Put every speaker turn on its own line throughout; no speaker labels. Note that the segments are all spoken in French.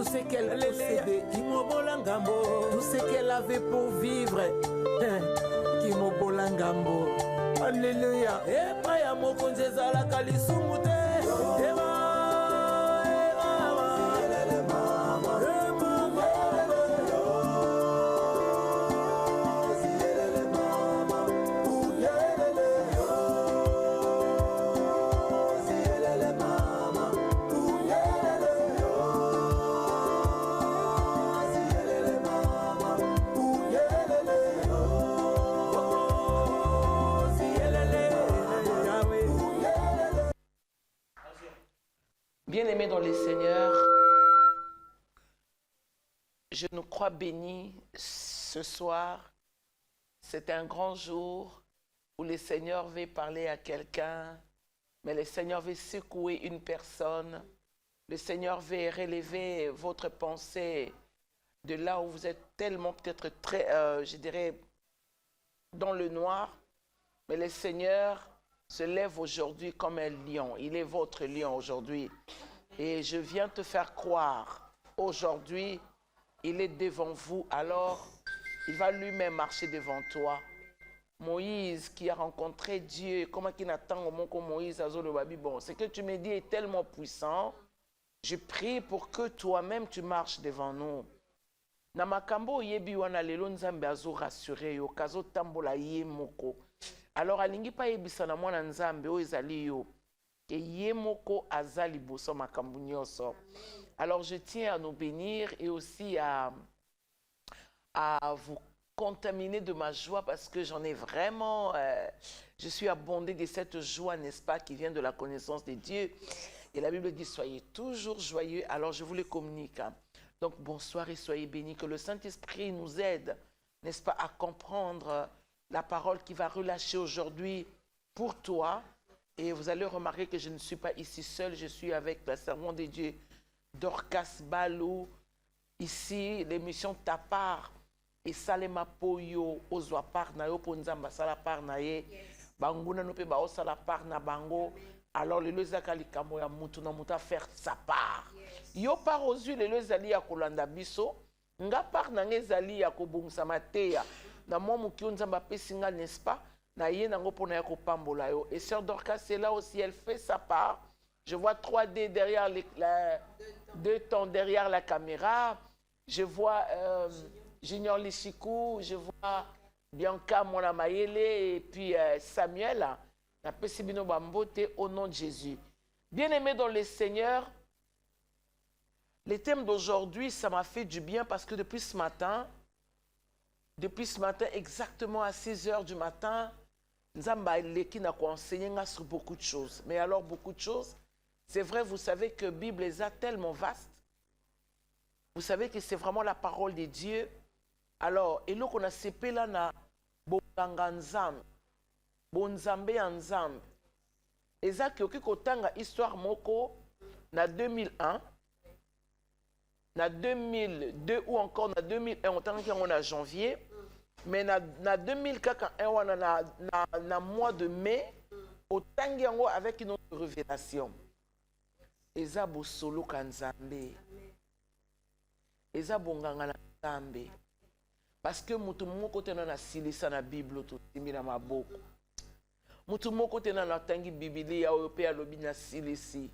ce qu'elle possédait, tout ce qu'elle avait pour vivre. Kimobolangambo. Alléluia. Et Maya Mokonjeza la Kalisumute.
Bien-aimés dans le Seigneur, je nous crois bénis ce soir. C'est un grand jour où le Seigneur veut parler à quelqu'un, mais le Seigneur veut secouer une personne. Le Seigneur veut relever votre pensée de là où vous êtes tellement peut-être très, je dirais, dans le noir. Mais le Seigneur se lève aujourd'hui comme un lion. Il est votre lion aujourd'hui. Et je viens te faire croire, aujourd'hui, il est devant vous, alors il va lui-même marcher devant toi. Moïse qui a rencontré Dieu, comment qu'il attend au moment que Moïse a le babi, bon, ce que tu me dis est tellement puissant, je prie pour que toi-même tu marches devant nous. Na makambo yebi wana lelo nzambe azo rassurer yo, kazo tambola ye moko. Alors alingi pa yebisa na mwana nzambe o ezali yo. Et yemoko azali boso makambu nyonso. Alors je tiens à nous bénir et aussi à vous contaminer de ma joie parce que j'en ai vraiment, je suis abondée de cette joie, n'est-ce pas, qui vient de la connaissance de Dieu. Et la Bible dit, soyez toujours joyeux. Alors je vous le communique. Donc bonsoir et soyez bénis. Que le Saint-Esprit nous aide, n'est-ce pas, à comprendre la parole qui va relâcher aujourd'hui pour toi. Et vous allez remarquer que je ne suis pas ici seul, je suis avec la servante de Dieu, Dorcas Balou. Ici, l'émission Ta part et Salema Poyo, Ozwa part na yo, Ponzamba Sala part na ye, Banguna no pe ba osala part na bango. Alors, le lezakali kamo ya mutu na muta faire sa part. Yo part aux yeux, le lezali ya kolanda biso, nga part na ngezali ya kobungsa mateya, na momu kionzamba pesinga, n'est-ce pas? Et Sœur Dorcas, c'est là aussi, elle fait sa part. Je vois 3D derrière deux temps derrière la caméra. Je vois Junior Lichikou, je vois Bianca Monamayele et puis Samuel. La Pessibino Bambote au nom de Jésus. Bien-aimés dans le Seigneur, les thèmes d'aujourd'hui, ça m'a fait du bien parce que depuis ce matin, exactement à 6 heures du matin, Nzamba Leki n'a enseigné sur beaucoup de choses. Mais alors, beaucoup de choses, c'est vrai, vous savez que la Bible est tellement vaste. Vous savez que c'est vraiment la parole de Dieu. Alors, et là, on a sepé là, na Bonganga Nzambe, Bonzambe Nzambe. Et ça, qui a histoire moko, na 2001, na 2002 ou encore na 2001, on a janvier. Mais na 2001, na mois de mai, au Tangiango avec une autre révélation. Ezabo solo kanzambe. Ezabo nganga nzambe. Parce que mutu moko tena na silisa na Bible to timira maboko. Mutu moko tena na tangi Biblia européen lobi na silisi.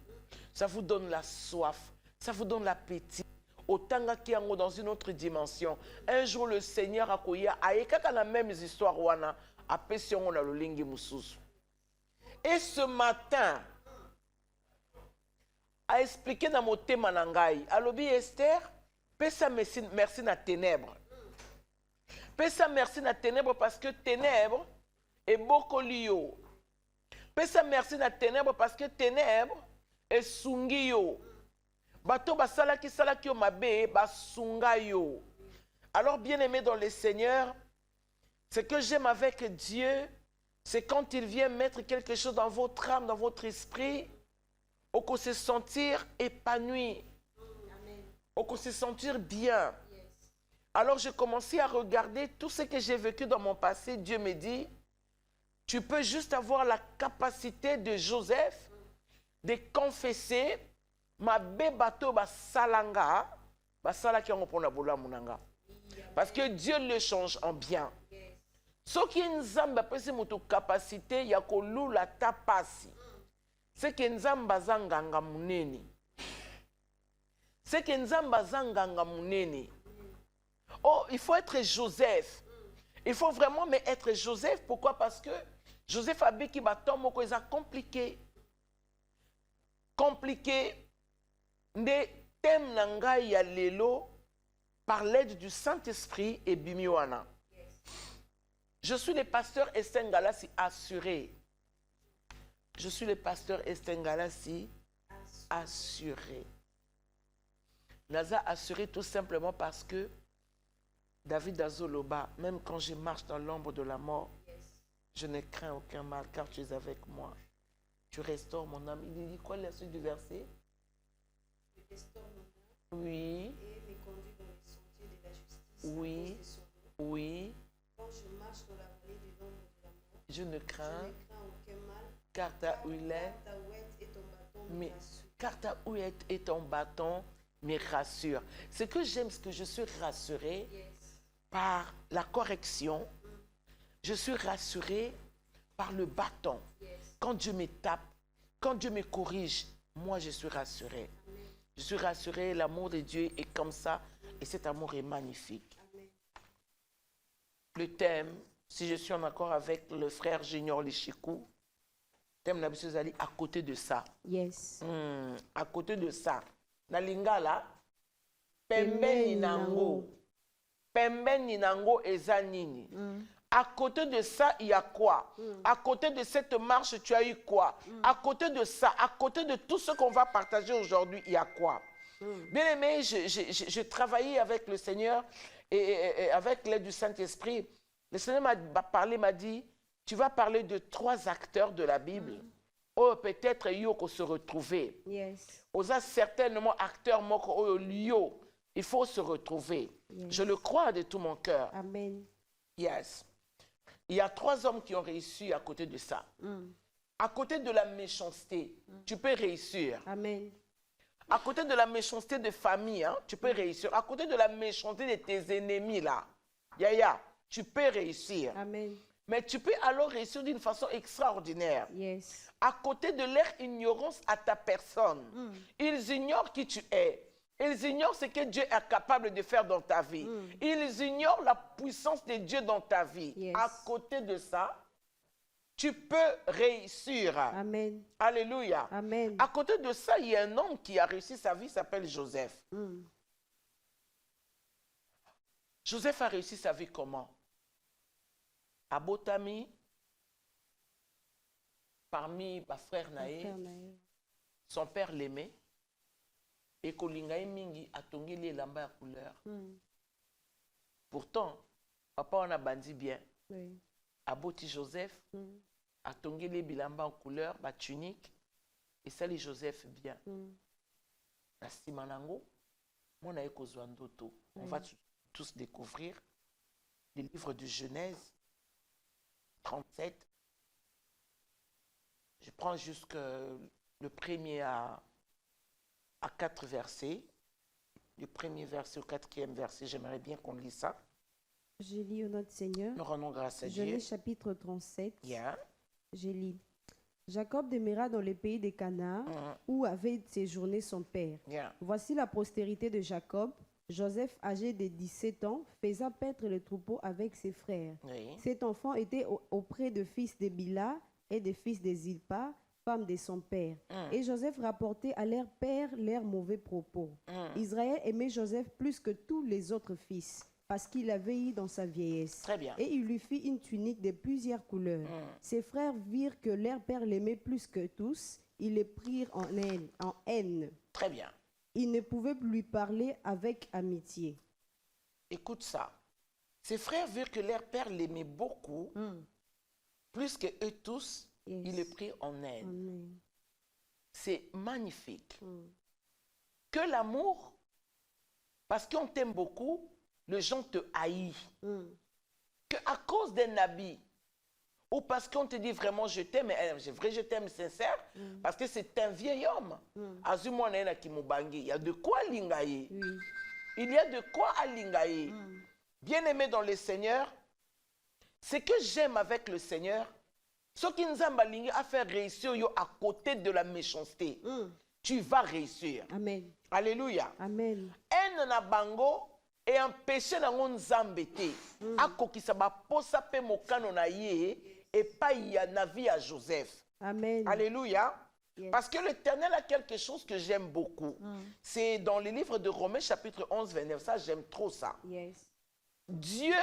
Ça vous donne la soif, ça vous donne l'appétit. Otanga kiango dans une autre dimension. Un jour le Seigneur a koya aekaka la même histoire wana a pesion na lolingi mususu. Et ce matin a expliqué dans mon thème manangai. Alobi Esther, pesa merci na ténèbres. Pesa merci na ténèbres parce que ténèbres est beaucoup lié. Pesa merci na ténèbres parce que ténèbres est sungio. Bato basala ki salaki yo mabe basunga yo. Alors bien-aimé dans le Seigneur, ce que j'aime avec Dieu, c'est quand il vient mettre quelque chose dans votre âme, dans votre esprit, on peut se sentir épanoui, on peut se sentir bien. Alors j'ai commencé à regarder tout ce que j'ai vécu dans mon passé. Dieu me dit, tu peux juste avoir la capacité de Joseph de confesser ma bebato ba salanga basala ki yango pona bolamu nanga. Parce que Dieu le change en bien. Ce qui est nzambe apesi mutu capacité ya kolula ta pasi. C'est que nzambe azanganga munene. C'est que nzambe azanganga munene. Oh, il faut être Joseph. Il faut vraiment mais être Joseph. Pourquoi? Parce que Joseph a dit qu'il va tomber compliqué. Compliqué. Ne tem nanga ya lelo par l'aide du Saint-Esprit et bimiwana. Je suis le pasteur Esther Ngalassi assuré. Je suis le pasteur Esther Ngalassi assuré. Naza assuré tout simplement parce que David Azoloba, même quand je marche dans l'ombre de la mort, je ne crains aucun mal car tu es avec moi. Tu restaures mon âme. Il dit quoi la suite du verset?
Tu restaures mon âme.
Oui.
Et me conduis dans les sentiers de la justice.
Oui. Oui.
Quand je marche dans la vallée de l'ombre de la mort,
Je ne crains
aucun mal.
car ta huilette
Ta ouette et ton bâton me
mais
rassurent.
car ta huilette et ton bâton me rassurent. Ce que j'aime, c'est que je suis rassuré par la correction. Je suis rassuré par le bâton. Quand Dieu me tape, quand Dieu me corrige, moi je suis rassuré. Je suis rassuré, l'amour de Dieu est comme ça et cet amour est magnifique. Le thème, si je suis en accord avec le frère Junior Lichikou, thème Nabisou Zali, à côté de ça.
Yes.
À côté de ça. Na lingala, pembeni nango. Pembeni nango eza nini. À côté de ça, il y a quoi? À côté de cette marche, tu as eu quoi? À côté de ça, à côté de tout ce qu'on va partager aujourd'hui, il y a quoi? Bien aimé, je travaillais avec le Seigneur et avec l'aide du Saint-Esprit. Le Seigneur m'a parlé, m'a dit, tu vas parler de 3 acteurs de la Bible. Oh, peut-être yoko se retrouver.
Yes.
Osa certainement acteurs moko oh lio. Il faut se retrouver.
Yes.
Je le crois de tout mon cœur.
Amen.
Yes. Il y a 3 hommes qui ont réussi à côté de ça. À côté de la méchanceté, tu peux réussir.
Amen.
À côté de la méchanceté de famille, hein, tu peux réussir. À côté de la méchanceté de tes ennemis, là, Yaya, tu peux réussir.
Amen.
Mais tu peux alors réussir d'une façon extraordinaire.
Yes.
À côté de leur ignorance à ta personne, ils ignorent qui tu es. Ils ignorent ce que Dieu est capable de faire dans ta vie. Ils ignorent la puissance de Dieu dans ta vie.
Yes.
À côté de ça, tu peux réussir.
Amen.
Alléluia.
Amen.
À côté de ça, il y a un homme qui a réussi sa vie, il s'appelle Joseph. Joseph a réussi sa vie comment? À Botami, parmi ma frère Naé, son père l'aimait. Et Kolingaï Mingi a tongi les lamba à couleur. Pourtant, papa on a bandi bien.
Oui.
Aboti Joseph a tongi les bilamba en couleur, ma tunique. Et ça, les Joseph bien. La Simanango, mon aïko Zwandoto. On va tous découvrir les livres de Genèse 37. Je prends jusque le premier à 4 versets. Du premier verset au 4e verset, j'aimerais bien qu'on lise ça.
Je lis au nom du Seigneur.
Nous rendons grâce à Dieu.
Genèse chapitre 37.
Yeah.
Je lis. Jacob demeura dans le pays des Canaan, où avait séjourné son père.
Yeah.
Voici la postérité de Jacob. Joseph, âgé de 17 ans, faisant paître le troupeau avec ses frères.
Oui.
Cet enfant était auprès de fils de Bila et des fils de Zilpa, femme de son père. Et Joseph rapportait à leur père leurs mauvais propos. Israël aimait Joseph plus que tous les autres fils, parce qu'il avait eu dans sa vieillesse.
Très bien.
Et il lui fit une tunique de plusieurs couleurs. Ses frères virent que leur père l'aimait plus que tous. Ils le prirent en haine.
Très bien.
Ils ne pouvaient lui parler avec amitié.
Écoute ça. Ses frères virent que leur père l'aimait beaucoup, plus que eux tous,
Yes.
ils le prirent en haine.
Amen.
C'est magnifique. Que l'amour, parce qu'on t'aime beaucoup, les gens te haïssent. Que à cause d'un habit, ou parce qu'on te dit vraiment je t'aime, je t'aime sincère, parce que c'est un vieil homme. Azumona qui moubangi, il y a de quoi lingaye.
Oui.
Il y a de quoi alingaye. Bien-aimé dans le Seigneur, ce que j'aime avec le Seigneur, ce qui nous a fait réussir yo à côté de la méchanceté, tu vas réussir.
Amen.
Alléluia.
Amen.
En na bango et empêcher na nzambe te. Akokisa ba posa pe mokano na ye et pas ya na vie à Joseph.
Amen.
Alléluia.
Yes.
Parce que l'Éternel a quelque chose que j'aime beaucoup. C'est dans le livre de Romains chapitre 11, 29. Ça, j'aime trop ça.
Yes.
Dieu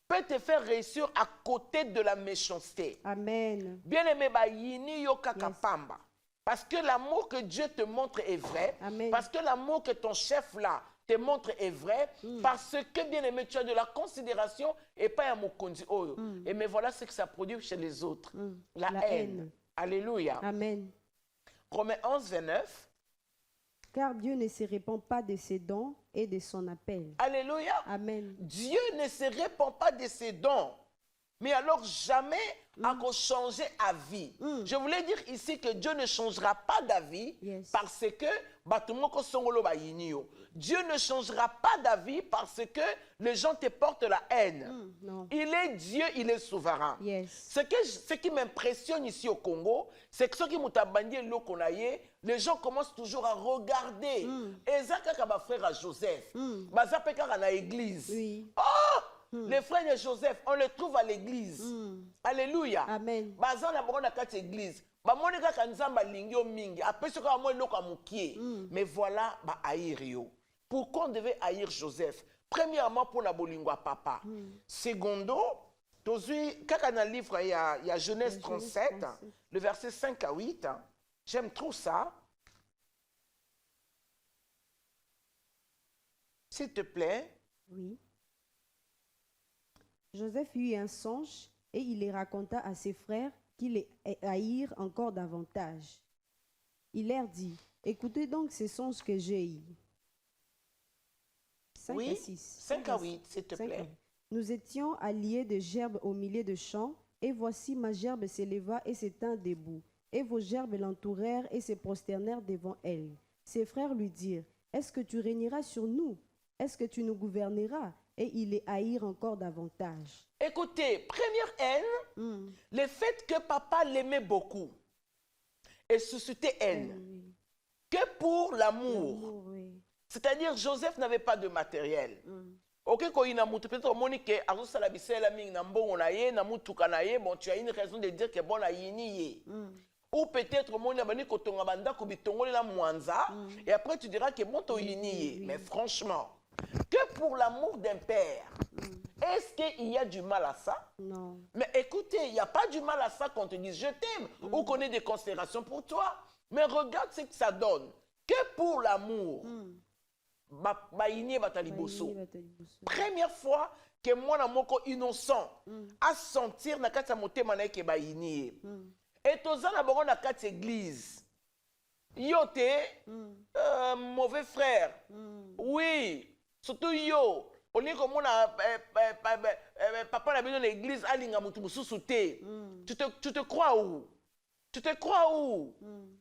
peut te faire réussir à côté de la méchanceté.
Amen.
Bien-aimé, ba yini yo kakapamba. Parce que l'amour que Dieu te montre est vrai.
Amen.
Parce que l'amour que ton chef là te montre est vrai. Parce que, bien-aimé, tu as de la considération et pas un mokondi. Oh. Et mais voilà ce que ça produit chez les autres. La haine. Alléluia.
Amen.
Romains 11, 29.
Car Dieu ne se répand pas de ses dons et de son appel.
Alléluia.
Amen.
Dieu ne se répand pas de ses dons. Mais alors jamais à changer d'avis. Je voulais dire ici que Dieu ne changera pas d'avis
Yes.
parce que batumoko songolo ba yinio. Dieu ne changera pas d'avis parce que les gens te portent la haine.
Non.
Il est Dieu, il est souverain.
Yes.
Ce qui m'impressionne ici au Congo, c'est que ceux qui m'ont abandonné les gens commencent toujours à regarder. Et ça, quand frère à Joseph, baza peka à l'église.
Oui.
Les frères de Joseph, on les trouve à l'église. Alléluia.
Amen.
Baza na bongo na kati église. Ba monika kanzamba lingio mingi. Après ce qu'on a loko amukie. Mais voilà ba haïr yo. Pourquoi on devait haïr Joseph? Premièrement pour la bolingwa papa. Secondo, tozui kaka na livre il y a Genèse 37, le verset 5 à 8. J'aime trop ça. S'il te plaît.
Oui. Joseph eut un songe et il les raconta à ses frères qui les haïrent encore davantage. Il leur dit, écoutez donc ces songes que j'ai eus. 5
Oui,
à 6.
5 à 8, s'il te
5 à
plaît.
8. Nous étions alliés de gerbes au milieu de champs, et voici ma gerbe s'éleva et se tint debout. Et vos gerbes l'entourèrent et se prosternèrent devant elle. Ses frères lui dirent, est-ce que tu régneras sur nous? Est-ce que tu nous gouverneras? Et ils les haïrent encore davantage.
Écoutez, première haine, le fait que papa l'aimait beaucoup et suscitait haine,
Oui.
que pour l'amour.
L'amour, oui.
C'est-à-dire, Joseph n'avait pas de matériel. Ok, quand il a monté, peut-être Monique, à la bisela ming na mbongo na ye, na mutuka na ye, bon, tu as une raison de dire que bon na yini ye. Ou peut-être mon abani kotonga banda ko bitongole la mwanza, et après tu diras que bon to yini ye. Mais franchement, que pour l'amour d'un père, est-ce qu'il y a du mal à ça?
Non.
Mais écoutez, il n'y a pas du mal à ça qu'on te dise je t'aime ou qu'on ait des considérations pour toi. Mais regarde ce que ça donne. Que pour l'amour, première fois que moi, moko innocent, à sentir na kati motema na ke baini. Et toza na bango na kati église. Yo te mauvais frère. Oui, surtout yo. On est comme on a papa n'a besoin de l'église, alinga mutu mususu te. Tu te crois où? Tu te crois où?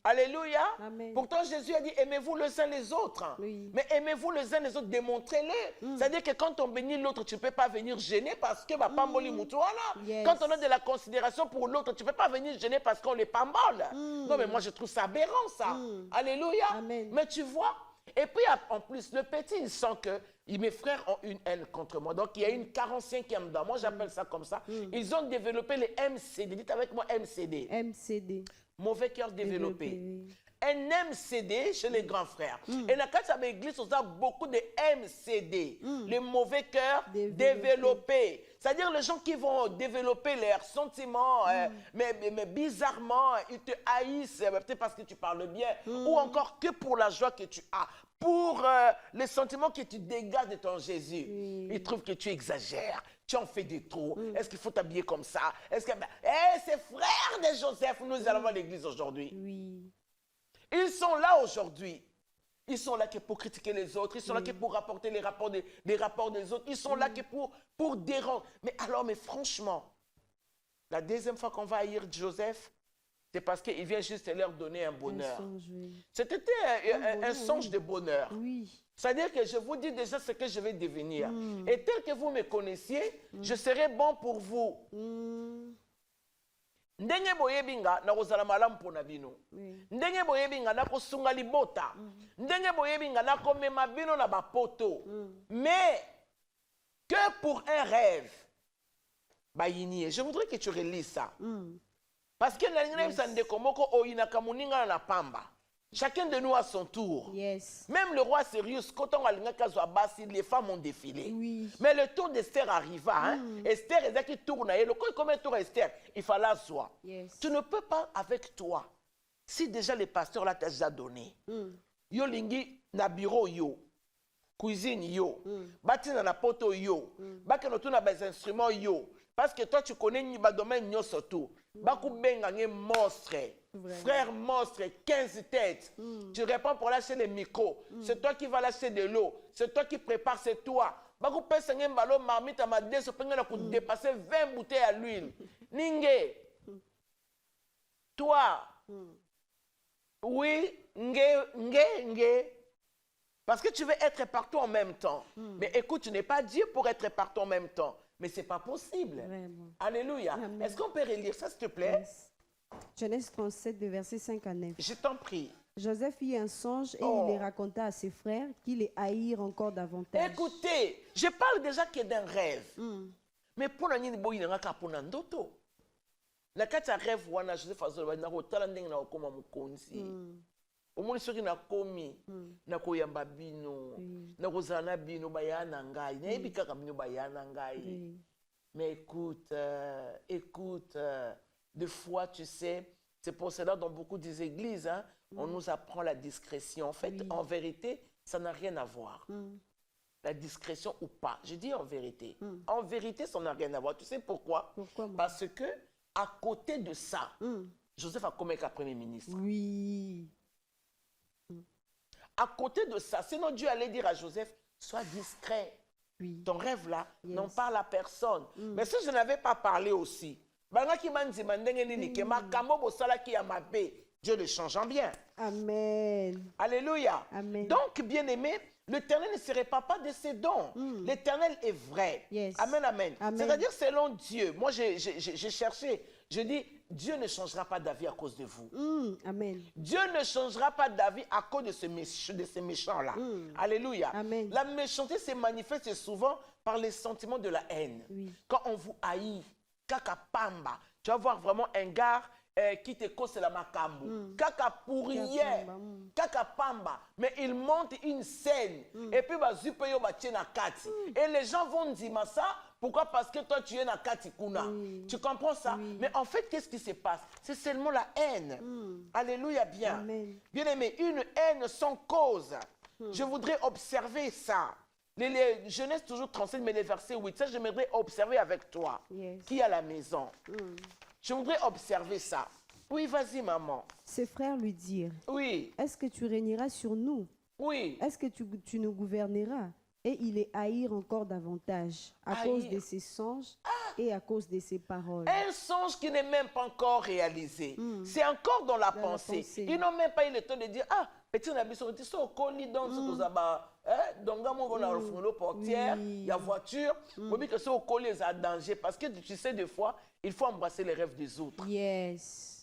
Alléluia.
Amen.
Pourtant, Jésus a dit, aimez-vous les uns les autres.
Oui.
Mais aimez-vous les uns les autres, démontrez-les. C'est-à-dire que quand on bénit l'autre, tu ne peux pas venir gêner parce que
Yes.
quand on a de la considération pour l'autre, tu ne peux pas venir gêner parce qu'on les pambole. Non, mais moi, je trouve ça aberrant, ça. Alléluia.
Amen.
Mais tu vois, et puis en plus, le petit, il sent que mes frères ont une haine contre moi. Donc, il y a une 45e dent. Moi, j'appelle ça comme ça. Ils ont développé les MCD. Dites avec moi MCD.
MCD.
Mauvais cœur développé.
Oui.
Un MCD chez les grands frères. Et dans l'église, on a beaucoup de MCD. Les mauvais cœurs développés. C'est-à-dire les gens qui vont développer leurs sentiments, mais bizarrement, ils te haïssent, peut-être parce que tu parles bien, ou encore que pour la joie que tu as, pour les sentiments que tu dégages de ton Jésus. Ils trouvent que tu exagères. Tu en fais des trop. Est-ce qu'il faut t'habiller comme ça? Est-ce que... ces frères de Joseph, nous allons à l'église aujourd'hui.
Oui.
Ils sont là aujourd'hui. Ils sont là que pour critiquer les autres. Ils sont là que pour rapporter les rapports des autres. Ils sont là que pour déranger. Mais alors, mais franchement, la deuxième fois qu'on va haïr Joseph, c'est parce qu'il vient juste leur donner un bonheur.
Un songe, oui.
C'était un songe de bonheur.
Oui.
C'est-à-dire que je vous dis déjà ce que je vais devenir. Et tel que vous me connaissiez, je serai bon pour vous. Ndenge boyebi nga na kozala malamu mpona bino. Ndenge boyebi nga na kosunga libota. Ndenge boyebi nga na komema bino na bapoto. Mais que pour un rêve, bayini, je voudrais que tu relises ça. Parce que chacun de nous a son tour.
Yes.
Même le roi Sirius, quand on a les femmes ont défilé.
Oui.
Mais le tour d'Esther arriva. Hein? Esther, est qui tourne. Et le combien tour Esther? Il fallait asseoir.
Yes.
Tu ne peux pas avec toi. Si déjà le pasteur là t'a déjà donné. Yo lingi na bureau yo. Cuisine yo. Bati na poto yo. Baki no tu na bas instruments yo. Parce que toi tu connais ni domaine nyo surtout. Baku benga nge monstre. Frère monstre, 15 têtes. Tu réponds pour lâcher les micros. C'est toi qui vas lâcher de l'eau. C'est toi qui prépares, c'est toi. Baku pesa nge mbalo marmite ma deso penga na dépasser 20 bouteilles à l'huile. Ninge. Toi. Oui, nge. Parce que tu veux être partout en même temps. Mais écoute, tu n'es pas Dieu pour être partout en même temps. Mais ce n'est pas possible.
Vraiment.
Alléluia. Est-ce qu'on peut relire ça, s'il te plaît?
Yes. Genèse 37, de versets 5 à 9.
Je t'en prie.
Joseph eut un songe et il les raconta à ses frères qui les haïrent encore davantage.
Écoutez, je parle déjà que d'un rêve. Mais pour nous, boy n'a pas pour nandoto. La carte rêve wana Joseph azolo na hotala ndenge na okoma mukonzi. Omoni soki na komi na koyamba bino na kozana bino bayana ngai na yebi kaka bino bayana ngai. Mais écoute, des fois tu sais, c'est pour cela dans beaucoup des églises hein, on nous apprend la discrétion. En fait, en vérité, ça n'a rien à voir. La discrétion ou pas. Je dis en vérité. En vérité, ça n'a rien à voir. Tu sais pourquoi? Parce que à côté de ça, Joseph a commis qu'un premier ministre.
Oui.
À côté de ça, sinon Dieu allait dire à Joseph, sois discret.
Oui.
Ton rêve là, n'en parle à personne. Mais si je n'avais pas parlé aussi, Dieu le change en bien.
Amen.
Alléluia.
Amen.
Donc, bien-aimé, l'Éternel ne serait pas de ses dons. L'Éternel est vrai.
Yes.
Amen, amen.
Amen.
C'est-à-dire selon Dieu. Moi, j'ai cherché. Je dis, Dieu ne changera pas d'avis à cause de vous.
Amen.
Dieu ne changera pas d'avis à cause de ces méchants-là. Alléluia.
Amen.
La méchanceté se manifeste souvent par les sentiments de la haine.
Oui.
Quand on vous haït, kaka pamba, tu vas voir vraiment un gars qui te cause la makambo. Kaka pourrière, kaka pamba. Mais il monte une scène. Et puis, et les gens vont dire ça. Pourquoi? Parce que toi, tu es na kati kuna. Tu comprends ça? Mais en fait, qu'est-ce qui se passe? C'est seulement la haine. Alléluia, bien.
Amen.
Bien aimé, une haine sans cause. Je voudrais observer ça. Les Genèse toujours 37, mais les versets 8, ça, j'aimerais observer avec toi.
Yes.
Qui est à la maison? Je voudrais observer ça. Oui, vas-y, maman.
Ses frères lui dirent,
Oui,
est-ce que tu régneras sur nous?
oui.
Est-ce que tu nous gouverneras? Et il les haïr encore davantage à cause de ses songes et à cause de ses paroles.
Un songe qui n'est même pas encore réalisé. C'est encore dans la pensée. Ils n'ont même pas eu le temps de dire, ah, petit nabiso, tu sais, au colis dans ce que ça donc, on a le portière, il y a voiture. Mais que c'est au colis, c'est danger. Parce que tu sais, des fois, il faut embrasser les rêves des autres.
Yes.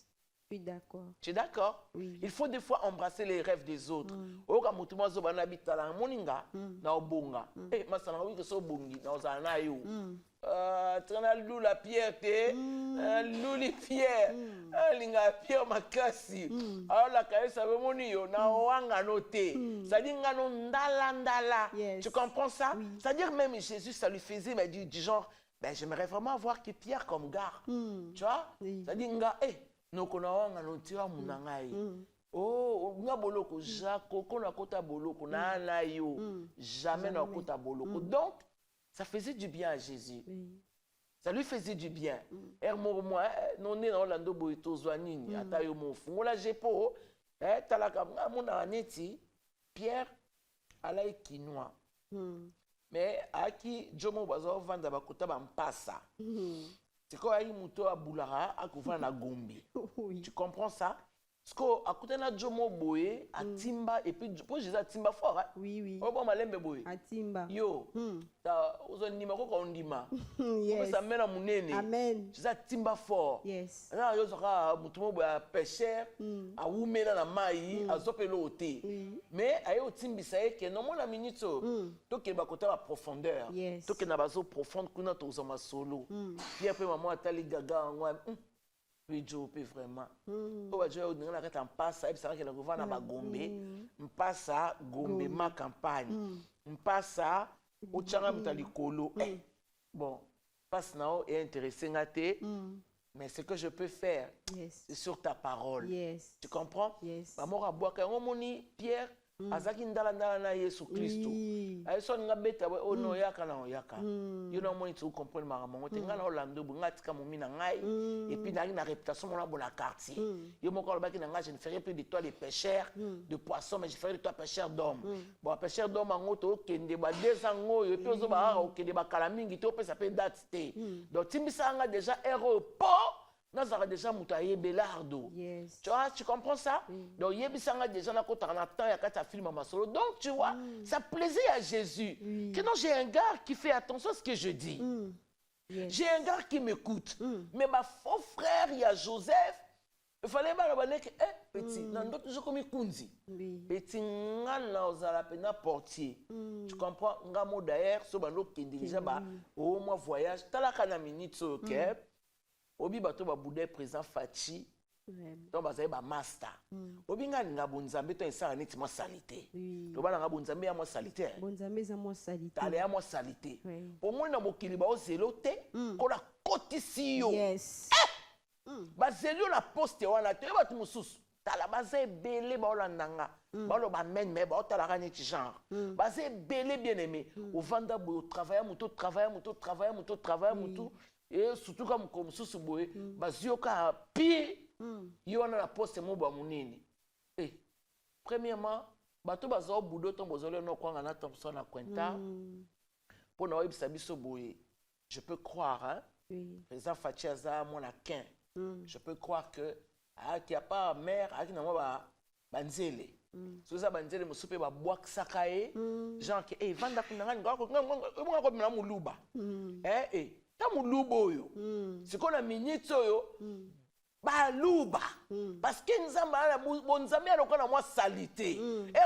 Je suis d'accord.
Tu es d'accord?
Oui.
Il faut des fois embrasser les rêves des autres. Oka mutumwa zo bana bitala moninga na obonga. Eh masana wi ke so bongi na ozana yo. Tana lula pierre te, luli pierre. Linga pierre makasi. Alors la kaisa be moni yo na wanga noté. Ça dit ngano ndala.
Yes.
Tu comprends ça? C'est-à-dire même Jésus ça lui faisait mais du genre ben j'aimerais vraiment avoir que Pierre comme gars. Tu vois? Ça dit nga nokona wanga notiwa munangai. Oh, nga boloko jako kona kota boloko na na yo. Jamais na kota boloko. Donc, ça faisait du bien à Jésus. Ça lui faisait du bien. Moi, non né na Orlando boito zwanini ata yo mofu. Ngola jepo, talaka muna aneti Pierre alai quinoa. Mais aki jomo bazo vanda bakota bampasa. C'est quoi il muto à Boulara à couvrir la Gombe. Tu comprends ça? Parce que akutana jomo boye atimba et puis pour Jésus atimba fort.
Oui, oui.
Oh bon malembe boye.
Atimba.
Yo. Ta ozo ndima ko ko ndima.
Yes.
Ça mena munene.
Amen.
Jésus atimba fort.
Yes.
Na yo saka mutumo boya pécheur a umela na mai azopelo ote. Mais aye otimbisa eke no mona minute to ke bakota ba profondeur.
Yes.
To ke na bazo profonde kuna to zoma solo. Puis après maman atali gaga ngwa. Oui, Joe, vraiment. Quand je dis que je passe, je sais que je vais à Gombe. Je passe à Gombe, ma campagne. Je passe à Ochanga Mutalikolo. Bon, passe now est intéressé, mais ce que je peux faire, c'est sur ta parole.
Yes.
Tu comprends?
Yes.
Maman a boire quand on dit Pierre, azaki ndala na Yesu Kristo. Ay so nga beta o no yaka na yaka. You know moi tu comprendre ma maman te nga na Orlando bunga tika mumi na ngai et puis na réputation mona bon la quartier. Yo moko lo baki na nga je ne ferai plus de toi des pêcheurs de poissons mais je ferai de toi pêcheur d'hommes. Bon pêcheur d'hommes ngo to kende ba 200 ngo et puis ozo ba o kende ba kala mingi to pe ça peut date te. Donc timbisa nga déjà aéroport nous avons déjà moutaillé Belardo.
Yes.
Tu vois, tu comprends ça? Donc, il y a déjà un temps, il y a un film à solo. Donc, tu vois, ça plaisait à Jésus. Que non, j'ai un gars qui fait attention à ce que je dis.
Yes.
J'ai un gars qui m'écoute. Mais ma faux frère, il y a Joseph. Il fallait me dire, petit, non, toujours comme Kunzi. Petit, on portier. Tu comprends? On mot d'ailleurs, sur le qui déjà, au moins voyage. Tu as la canne minute, ok? Obi bato ba boudé présent Fachi donc bazaye ba master obi nga nga bonzambe to esa neti mo salité to bana nga bonzambe ya mo salité
Bonzambe za mo salité.
tale ya mo salité pour moi na bokili ba ozelo te ko la kotisi yo
Yes.
ba zelio na poste wana te ba tumususu tala bazaye belé ba olandanga ba lo ba men mais ba otala ka neti genre bazaye belé bien aimé au vanda bo travailler muto et surtout comme sous boye bazioka pire yo na poste mo ba munini premièrement bato bazo budo to bozole no kwanga na Thompson na Quenta pour na webisa biso boye je peux croire hein président Fachiaza mon akin je peux croire que qu'il y a pas mère qui na moi banzele so ça banzele mo soupe ba boak sakae genre que vanda kunanga ngako na muluba ta muluba oyo sikoyo na minute oyo baluba parce que nzamba ala bonzambe aloko na mwa salité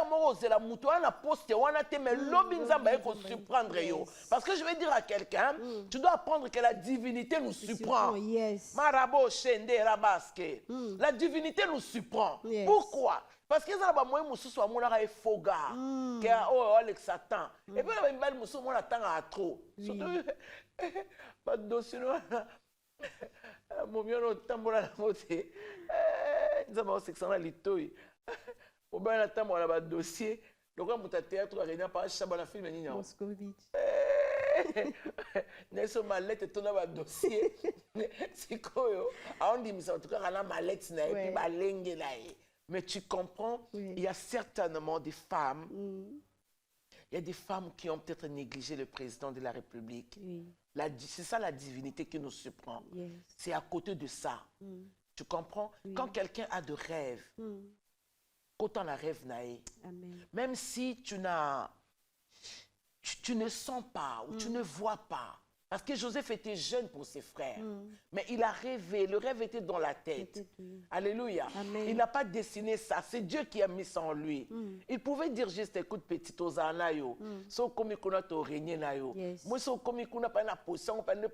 moko ozela mutu wana poste wana te mais lobi nzamba eko surprendre yo parce que je vais dire à quelqu'un tu dois apprendre que la divinité nous surprend.
Yes.
Marabo shende rabaske la divinité nous surprend.
Yes.
Pourquoi? Parce que ça va moi mususu amonaka efoga que oh Alex Satan et puis la mbali mususu mona tanga trop surtout pas de dossier mon mieux tambola la moté nzamba section litoi obana tambola ba dossier donc on muta théâtre arena par chaba na film nini
Moscovitch
neso malette tona ba dossier sikoyo aondi misa en tout cas la mallette na et puis ba lenge là. Mais tu comprends, il y a certainement des femmes, il y a des femmes qui ont peut-être négligé le président de la République. C'est ça la divinité qui nous surprend. C'est à côté de ça. Tu comprends? Quand quelqu'un a de rêves, qu'autant la rêve naïe, même si tu ne sens pas ou tu ne vois pas, parce que Joseph était jeune pour ses frères, mais il a rêvé, le rêve était dans la tête. Alléluia. Amen. Il n'a pas dessiné ça, c'est Dieu qui a mis ça en lui. Il pouvait dire juste, écoute, petit Ozana yo, so komi kuna to régner na yo. Moi so komi kuna pas na position, pas na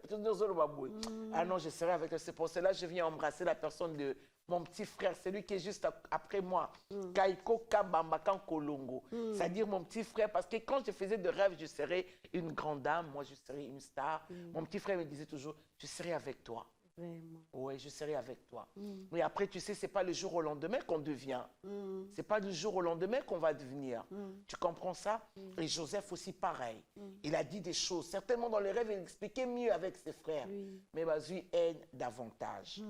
ah non, je serai avec eux. C'est pour cela que je viens embrasser la personne de mon petit frère, celui qui est juste après moi, Kaiko Kabambakan Kolongo. C'est-à-dire mon petit frère, parce que quand je faisais de rêves, je serais une grande dame, moi je serais une star. Mon petit frère me disait toujours, je serai avec toi.
Vraiment.
Oui, je serai avec toi. Mais après, tu sais, ce n'est pas le jour au lendemain qu'on devient. Ce n'est pas du jour au lendemain qu'on va devenir. Tu comprends ça? Et Joseph aussi, pareil. Il a dit des choses. Certainement, dans les rêves, il expliquait mieux avec ses frères. Mais Bazui aide davantage.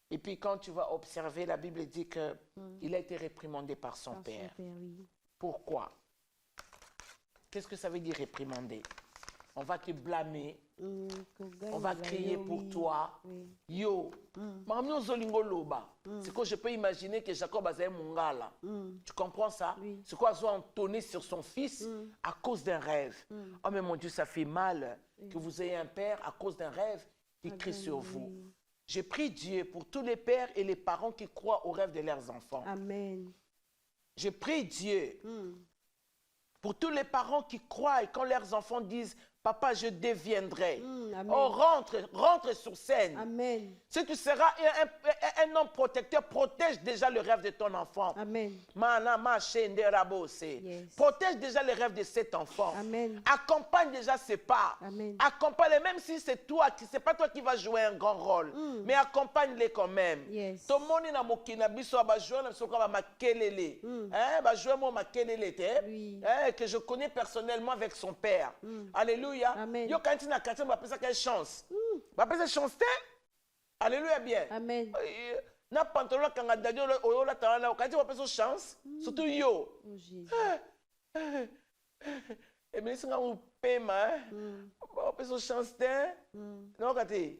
Et puis quand tu vas observer, la Bible dit qu'il a été réprimandé par son père. Pourquoi? Qu'est-ce que ça veut dire réprimander? On va te blâmer On va crier pour toi.
Oui.
Yo. Mamio zolingo loba. C'est que je peux imaginer que Jacob a un mongala. Tu comprends ça?
Oui.
C'est quoi, soit entonné sur son fils à cause d'un rêve. Oh mais mon Dieu, ça fait mal que vous ayez un père à cause d'un rêve qui crie sur vous. Je prie Dieu pour tous les pères et les parents qui croient aux rêves de leurs enfants.
Amen.
Je prie Dieu pour tous les parents qui croient et quand leurs enfants disent « Papa, je deviendrai
Amen.
Oh, rentre sur scène.
Amen.
Si tu seras un homme protecteur, protège déjà le rêve de ton enfant.
Amen.
Yes. Protège déjà les rêves de cet enfant.
Amen.
Accompagne déjà ses pas.
Amen.
Accompagne-les, même si c'est toi, c'est pas toi qui vas jouer un grand rôle, mais accompagne-les quand même.
Yes.
Tout le monde na mokina biso ba jouer na biso ba makelele. Hein, ba jouer mo makelele te.
Oui.
Hein, que je connais personnellement avec son père. Alléluia.
Amen.
Yo quand tu na quartier ba pesa quelle chance. Ba pesa chance te. Alléluia bien.
Amen.
Na pantalon kanga dadio oyo la tala quand tu ba pesa chance, surtout yo.
Oh Jésus.
Et bien si on paiement, ba pesa chance te. Non kati.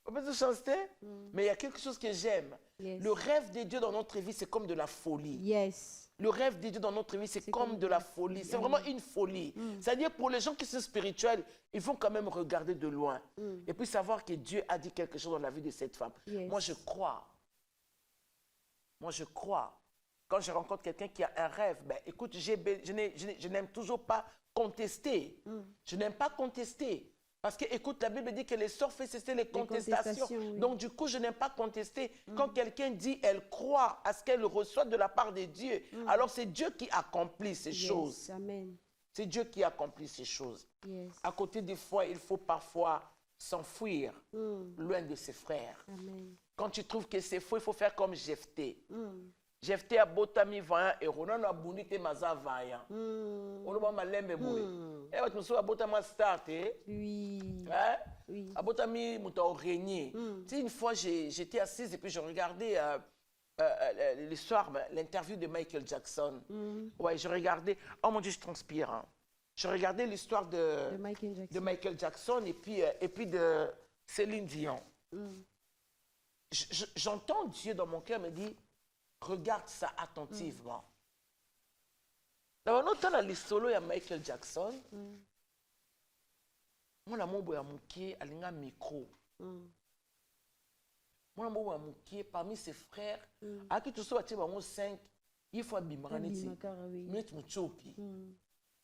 Ba pesa chance te. Mais il y a quelque chose que j'aime.
Yes.
Le rêve de Dieu dans notre vie, c'est comme de la folie.
Yes.
Le rêve de Dieu dans notre vie, c'est comme de la folie. C'est vraiment une folie. C'est-à-dire, pour les gens qui sont spirituels, il faut quand même regarder de loin. Et puis savoir que Dieu a dit quelque chose dans la vie de cette femme.
Yes.
Moi, je crois. Moi, je crois. Quand je rencontre quelqu'un qui a un rêve, ben, écoute, je n'aime toujours pas contester. Je n'aime pas contester. Parce que, écoute, la Bible dit que les sorts font cesser les contestations.
Oui.
Donc, du coup, je n'aime pas contester. Quand quelqu'un dit, elle croit à ce qu'elle reçoit de la part de Dieu, alors c'est Dieu qui accomplit ces choses.
Amen.
C'est Dieu qui accomplit ces choses.
Yes.
À côté des fois, il faut parfois s'enfuir loin de ses frères.
Amen.
Quand tu trouves que c'est faux, il faut faire comme Jephthé. Jephthé a botami vaillant et Ronan a bonité maza vaillant. On va malembe boule. Et tu me souviens botama start,
Oui.
hein?
Oui.
A botami muta au régner. Tu sais, une fois j'étais assise et puis je regardais l'histoire, l'interview de Michael Jackson. Ouais, je regardais. Oh mon Dieu, je transpire. Hein. Je regardais l'histoire de Michael Jackson et puis de Céline Dion. J'entends Dieu dans mon cœur me dire, regarde ça attentivement. D'abord, nous avons l'histoire de Michael Jackson. Moi, la mobo ya mukie alinga micro. Moi, la mobo ya mukie parmi ses frères, à qui tu sois tu vas 5, il faut bimaraneti. Minute muchoki.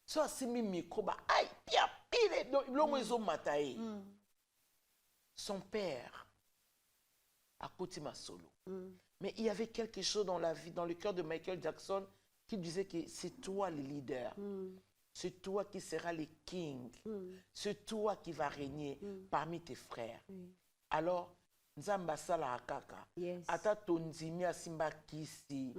So asimi micro ba aïe pia pile l'homme ezo mataye. Son père a côté ma solo. Mais il y avait quelque chose dans la vie, dans le cœur de Michael Jackson, qui disait que c'est toi le leader. C'est toi qui seras le king. C'est toi qui vas régner parmi tes frères. Alors, Nzamba sala akaka.
Yes.
Ata tonzimi asimba kisi.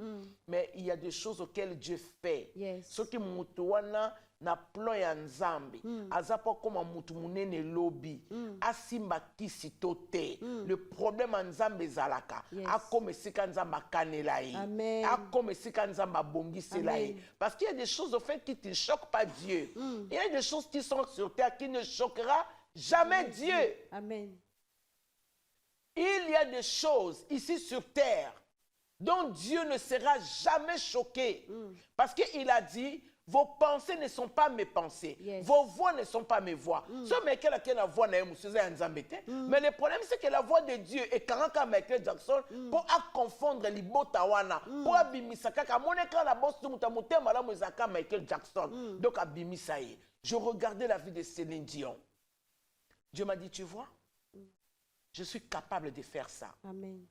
Mais il y a des choses auxquelles Dieu fait.
Yes.
Ce qui mutuana na plan ya Nzambe. Azapo koma mutu munene lobi. Asimba kisi tote. Le problème en Nzambe zalaka.
Yes.
Akome sika Nzamba kanelaï.
Amen.
Akome sika Nzamba bongiselaï. Parce qu'il y a des choses au fait qui ne choquent pas Dieu. Il y a des choses qui sont sur terre qui ne choquera jamais Dieu.
Amen.
Il y a des choses ici sur terre dont Dieu ne sera jamais choqué. Parce qu'il a dit, vos pensées ne sont pas mes pensées.
Yes.
Vos voix ne sont pas mes voix. Mais le problème, c'est que la voix de Dieu est quand Michael Jackson pour confondre les botawana. Pour abimisaka. Michael Jackson. Donc abimisaye. Je regardais la vie de Céline Dion. Dieu m'a dit, tu vois, je suis capable de faire ça.
Amen.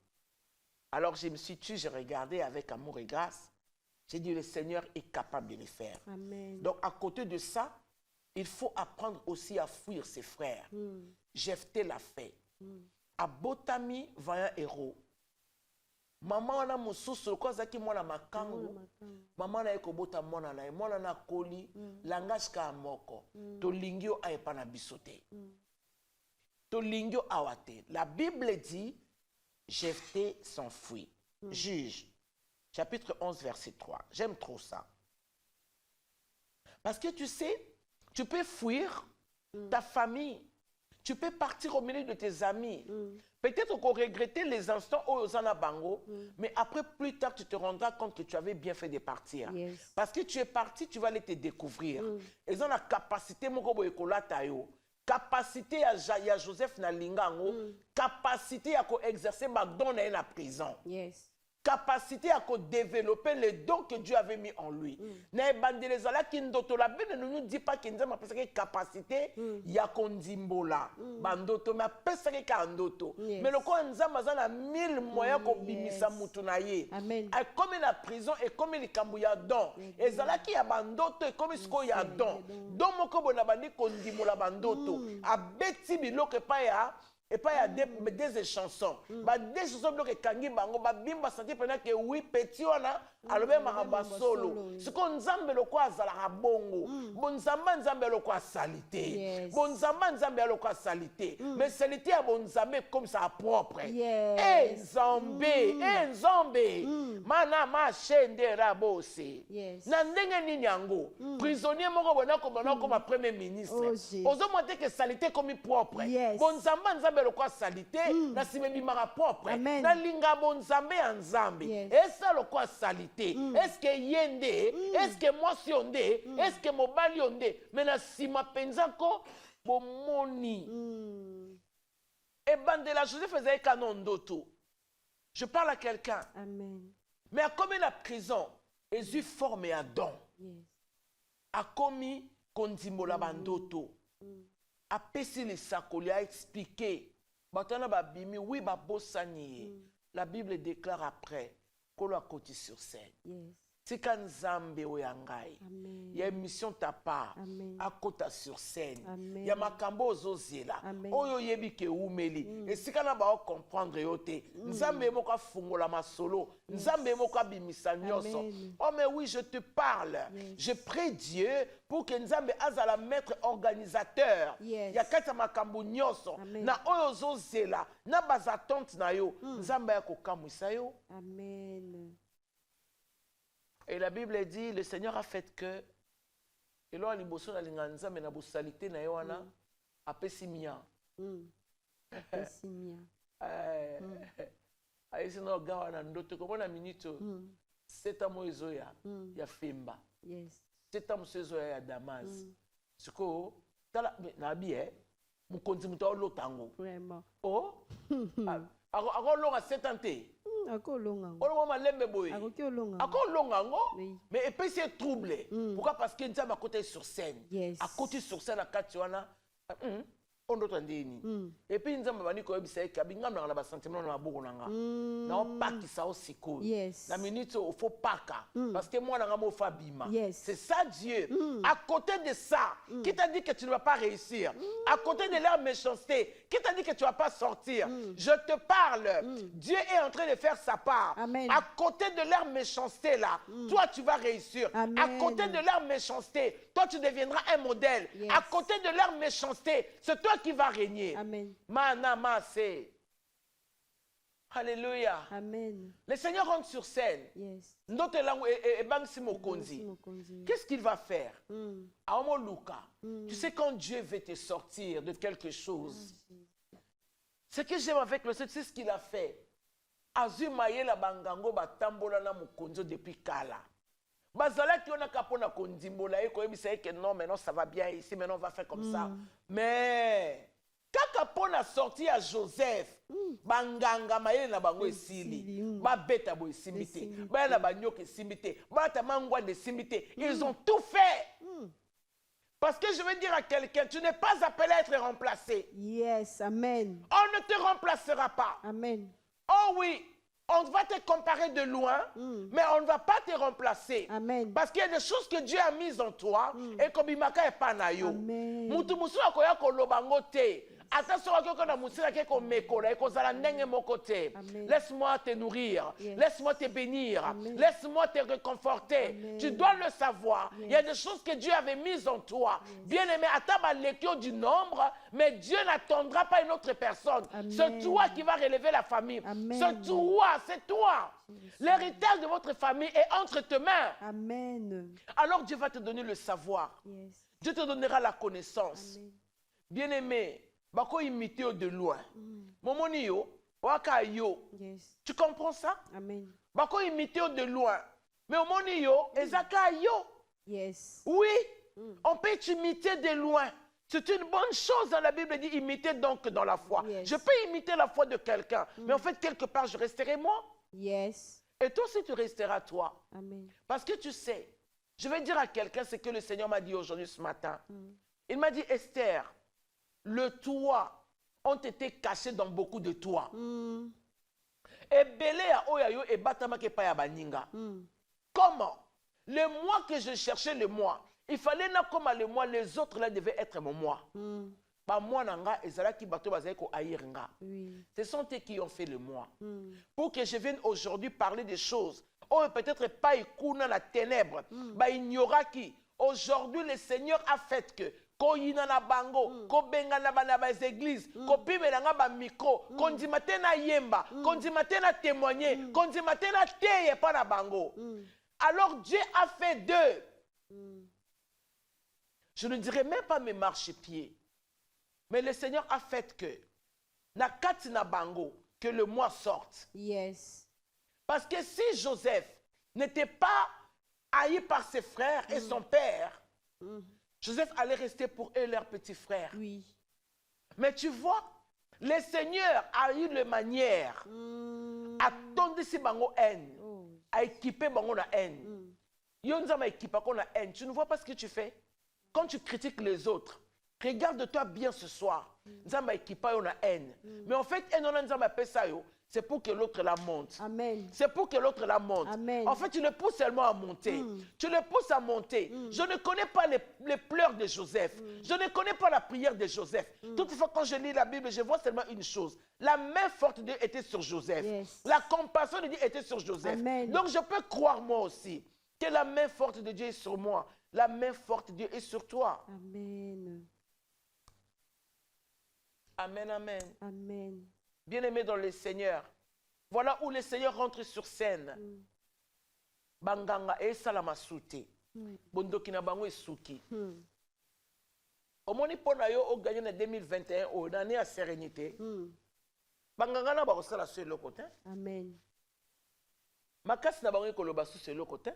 Alors je me suis tué, j'ai regardé avec amour et grâce. J'ai dit, le Seigneur est capable de le faire.
Amen.
Donc à côté de ça, il faut apprendre aussi à fuir ses frères. Jephthé l'a fait. À Botami, vaillant héros. Maman a mususu kwa zaki mwana makango. Maman na ekobota mwana na mwana na koli langage ka moko. To lingio aepa na bisote. La Bible dit, Jephthé s'enfuit. Juge, chapitre 11, verset 3. J'aime trop ça. Parce que tu sais, tu peux fuir ta famille. Tu peux partir au milieu de tes amis. Peut-être qu'on regrettait les instants où ils en ont bango, mais après, plus tard, tu te rendras compte que tu avais bien fait de partir.
Yes.
Parce que tu es parti, tu vas aller te découvrir. Ils ont la capacité, capacité à Joseph na lingango, capacité à exercer ma don dans la prison.
Yes.
Capacité à développer les dons que Dieu avait mis en lui. Ne bandelezala kindoto la Bible ne nous dit pas qu'il nous a que capacité ya kondimbola bandoto mais pesa ke kandoto mais le ko nzamba za na 1000 moyens ko bimisa mutu na ye.
Amen.
Comme la prison et comme les kambu ya don ezala ki ya bandoto et comme ce ya don don moko bona bandi kondimbola bandoto abeti biloko pa ya. Et pas il y a des chansons. Des chansons qui kangi bango ba bimba senti pendant que oui petit ona alobe maraba solo. Ce qu'on nzambe lo kwa zala bongo. Bon nzamba nzambe lo kwa salité. Bon nzamba nzambe lo kwa salité. Mais salité à bon nzambe comme ça propre. Eh nzambe, mana ma shende rabose. Na ndenge nini yango. Prisonnier moko bona ko ma premier ministre. Ozo monter que salité comme propre. Bon nzamba nzambe le quoi salité na simebimaka propre na linga bon nzambe ya nzambe esa le quoi salité est-ce que yende est-ce que moi si onde est-ce que mobali onde mais na sima penza ko bomoni et bandela Joseph faisait canon doto. Je parle à quelqu'un.
Amen.
Mais à comme la prison Jésus formé à don a commis kondimbola bandoto a pesi les sakoli a expliqué. Batana babimi, oui, babosani. La Bible déclare après qu'on a côté sur scène. C'est quand Nzambe oyangai. Il y a une mission ta part à côté sur scène. Il y a makambo ozozela. Oyo yebi ke umeli. Et c'est quand on va comprendre yote. Nzambe moka fungola masolo. Nzambe moka bimisa nyoso. Oh mais oui, je te parle. Je prie Dieu pour que Nzambe azala maître organisateur. Ya kata makambo nyoso. Na oyo ozozela. Na bazatante na yo. Nzambe ya kokamwisa yo.
Amen.
Et la Bible dit, le Seigneur a fait que, et là, il y a l'inganza, mais la salité na yoana, a pessimia.
Pessimia.
Aïe, c'est notre gars, on a d'autres, comme on a minute, c'est à moi, il y a Femba. C'est à moi, il y a Damas. Ce que, na bien, mon continue à l'autango.
Vraiment.
Oh, alors, l'on a 7 ans. Mais et puis c'est troublé. Pourquoi? Parce que nous sommes à côté sur scène. À côté sur scène, à Katiwana, on doit entendre. Et puis nous sommes à côté sur scène, nous avons sentiment na bokonanga. Na pas qui ça aussi cool. La minute il faut pas parce que moi na mo fabima. C'est ça Dieu. À côté de ça, qui t'a dit que tu ne vas pas réussir? À côté de leur méchanceté, qui t'a dit que tu ne vas pas sortir? Je te parle. Dieu est en train de faire sa part.
Amen.
À côté de leur méchanceté là, toi tu vas réussir.
Amen.
À côté de leur méchanceté, toi tu deviendras un modèle. À côté de leur méchanceté, c'est toi qui vas régner.
Amen.
Manamase. Alléluia.
Amen.
Le Seigneur rentre sur scène. Notre langue est Bangsi Mokonzi. Qu'est-ce qu'il va faire? Aomo Luka. Tu sais, quand Dieu veut te sortir de quelque chose, ce que j'aime avec le Seigneur, c'est ce qu'il a fait. Azumaye la bangango batambola na Mokonzo depuis Kala. Bazala qui on a capona kondimbola et ko ebisa que non, maintenant ça va bien ici, maintenant on va faire comme ça. Mais quand Capone a sorti à Joseph, banganga maye na bango esili, ba beta bo esimité, ba na banyo ke simité, ba ta mangwa de simité, ils ont tout fait. Parce que je veux dire à quelqu'un, tu n'es pas appelé à être remplacé.
Yes, amen.
On ne te remplacera pas.
Amen.
Oh oui, on va te comparer de loin, mais on ne va pas te remplacer.
Amen.
Parce qu'il y a des choses que Dieu a mises en toi, et comme il m'a fait pas na yo.
Amen.
Mutu musu akoya ko lobango te. Attention à na musira ke ko mekola e ko zala ndenge moko te. Laisse-moi te nourrir, laisse-moi te bénir, laisse-moi te réconforter.
Amen.
Tu dois le savoir. Il y a des choses que Dieu avait mises en toi. Bien-aimé, attends ma lecture du nombre, mais Dieu n'attendra pas une autre personne. C'est toi qui vas relever la famille. C'est toi, c'est toi. L'héritage de votre famille est entre tes mains.
Amen.
Alors Dieu va te donner le savoir. Dieu te donnera la connaissance. Bien-aimé, bako imiter yo de loin. Momoni yo, waka yo.
Yes.
Tu comprends ça?
Amen.
Bako imiter yo de loin. Mais momoni yo, ezaka yo.
Yes.
Oui, on peut t'imiter de loin. C'est une bonne chose dans la Bible, dit imiter donc dans la foi.
Yes.
Je peux imiter la foi de quelqu'un, mais en fait, quelque part, je resterai moi.
Yes.
Et toi aussi, tu resteras toi.
Amen.
Parce que tu sais, je vais dire à quelqu'un ce que le Seigneur m'a dit aujourd'hui ce matin. Il m'a dit, Esther, le toit ont été cachés dans beaucoup de toits. Et belé à oyayo et batama ke pa ya baninga. Comment? Le moi que je cherchais, le moi. Il fallait na comme le moi, les autres là devaient être mon moi. Ba moi nanga ezala ki bato bazali ko aïrnga.
Oui.
Ce sont eux qui ont fait le moi. Pour que je vienne aujourd'hui parler des choses. Oh, peut-être pas ikuna la ténèbre. Ba ignora qui. Aujourd'hui, le Seigneur a fait que ko yina na bango, ko benga na bana ba églises, ko pimela nga ba micro, ko ndimate na yemba, ko ndimate na témoigner, ko ndimate na teye pa na bango. Alors Dieu a fait d'eux. Je ne dirais même pas mes marchepieds. Mais le Seigneur a fait que na kati na bango, que le moi sorte.
Yes.
Parce que si Joseph n'était pas haï par ses frères et son père, Joseph allait rester pour eux leur petit frère.
Oui.
Mais tu vois, le Seigneur a eu le manière à tonder si bango haine, à équiper bango na haine. Yonzama équipe na haine. Tu ne vois pas ce que tu fais? Quand tu critiques les autres, regarde-toi bien ce soir. Nzamba équipa na haine. Mais en fait, c'est pour que l'autre la monte.
Amen.
C'est pour que l'autre la monte.
Amen.
En fait, tu le pousses seulement à monter. Tu le pousses à monter. Je ne connais pas les pleurs de Joseph. Je ne connais pas la prière de Joseph. Toutefois, quand je lis la Bible, je vois seulement une chose. La main forte de Dieu était sur Joseph.
Yes.
La compassion de Dieu était sur Joseph.
Amen.
Donc, je peux croire moi aussi que la main forte de Dieu est sur moi. La main forte de Dieu est sur toi.
Amen.
Amen, amen.
Amen.
Bien-aimé dans le Seigneur, voilà où le Seigneur rentre sur scène. Banganga et salamasuté. Bondokina bango esuki. Omoni pona yo o gagné en 2021 au l'année à sérénité. Banganga na ba osala sur le côté.
Amen.
Makasi na bango koloba sur le côté.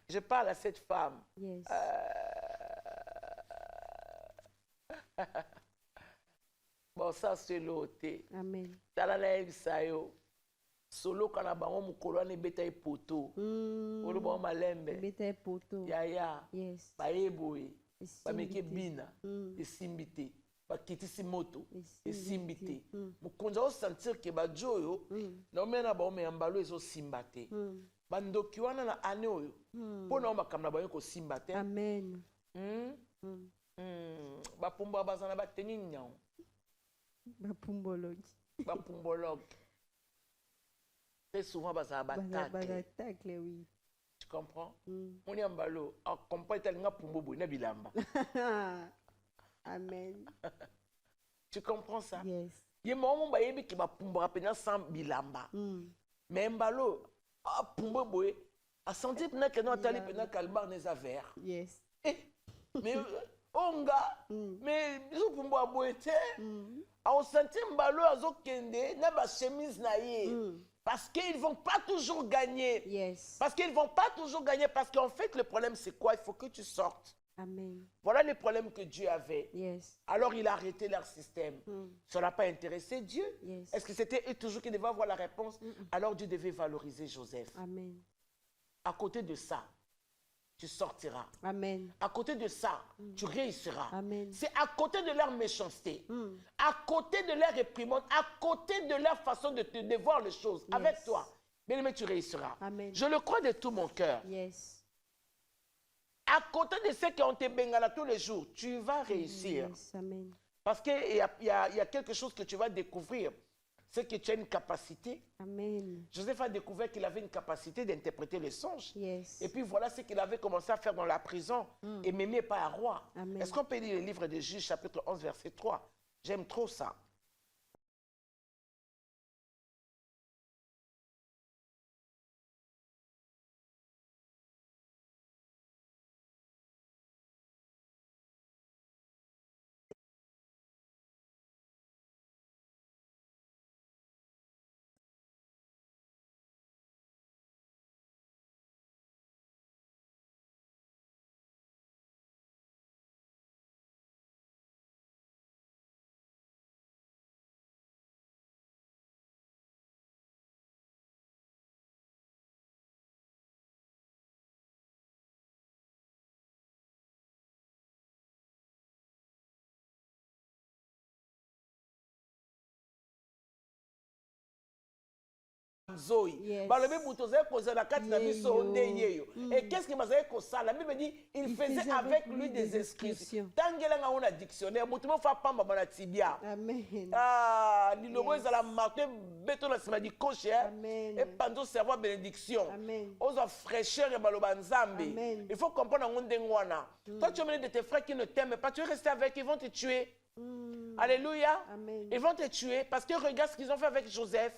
Je parle à cette femme.
Yes.
Bon, ça c'est l'autre.
Amen.
Tala na ebisayo. Solo kana bango mukolo ne beta epoto. Olo ba malembe.
Bete poto.
Yaya.
Yes.
Baeboye.
Esimbite.
Bameke bina. Esimbite. Bakitisi moto.
Esimbite.
Esimbite. Mukonza o sentir que bajoyo na omena ba ome ambalo ezo simbate. Bandoki wana na ane oyo. Pona o makamna ba yo ko simbate.
Amen.
Bapumba bazana bateni nyao.
Bapumbologi.
Bapumbologue. Très souvent, ça va
Batacle, oui.
tu comprends? On y a un ballot. En compagnie de Pumbobo, na bilamba.
Amen.
Tu comprends ça?
Yes.
Il y a un moment qui va Pumbo rappeler sans bilamba. Mais un ballot, Pumbobo, a senti que nous avons dit que Kalbar n'est pas vert.
Yes.
Mais onga, mais bisou Pumbo a boité. On sentit un ballot à Zokende, n'a pas chemise naïe. Parce qu'ils ne vont pas toujours gagner.
Yes.
Parce qu'ils ne vont pas toujours gagner. Parce qu'en fait, le problème, c'est quoi? Il faut que tu sortes.
Amen.
Voilà les problèmes que Dieu avait.
Yes.
Alors, il a arrêté leur système. Ça n'a pas intéressé Dieu.
Yes.
Est-ce que c'était eux toujours qui devaient avoir la réponse? Alors, Dieu devait valoriser Joseph.
Amen.
À côté de ça, tu sortiras.
Amen.
À côté de ça, tu réussiras.
Amen.
C'est à côté de leur méchanceté, à côté de leur réprimande, à côté de leur façon de voir les choses.
Yes.
Avec toi, bien-aimé, tu réussiras.
Amen.
Je le crois de tout mon cœur.
Yes.
À côté de ceux qui ont été bengala tous les jours, tu vas réussir.
Yes. Amen.
Parce qu'il y a quelque chose que tu vas découvrir. C'est que tu as une capacité.
Amen.
Joseph a découvert qu'il avait une capacité d'interpréter les songes.
Yes.
Et puis voilà ce qu'il avait commencé à faire dans la prison. Et m'aimer pas un roi.
Amen.
Est-ce qu'on peut lire le livre de Juges, chapitre 11, verset 3? J'aime trop ça.
nzoi
Yes.
balobi buto zali kozala kati na biso
Yeyo.
nde yeyo et qu'est-ce que bazali kosala la Bible dit il faisait avec lui des inscriptions tangelanga ona dictionnaire mutu mo fa pamba bana tibia
Amen.
ah lilobo ezala marteau beto na sima di coche
Amen.
et pendant savoir bénédiction
Amen.
oza fraîcheur et baloba nzambe
Amen.
il faut comprendre ngonde ngwana toi tu as mené de tes frères qui ne t'aiment pas tu es resté avec ils vont te tuer. Alléluia.
Amen.
Ils vont te tuer parce que regarde ce qu'ils ont fait avec Joseph.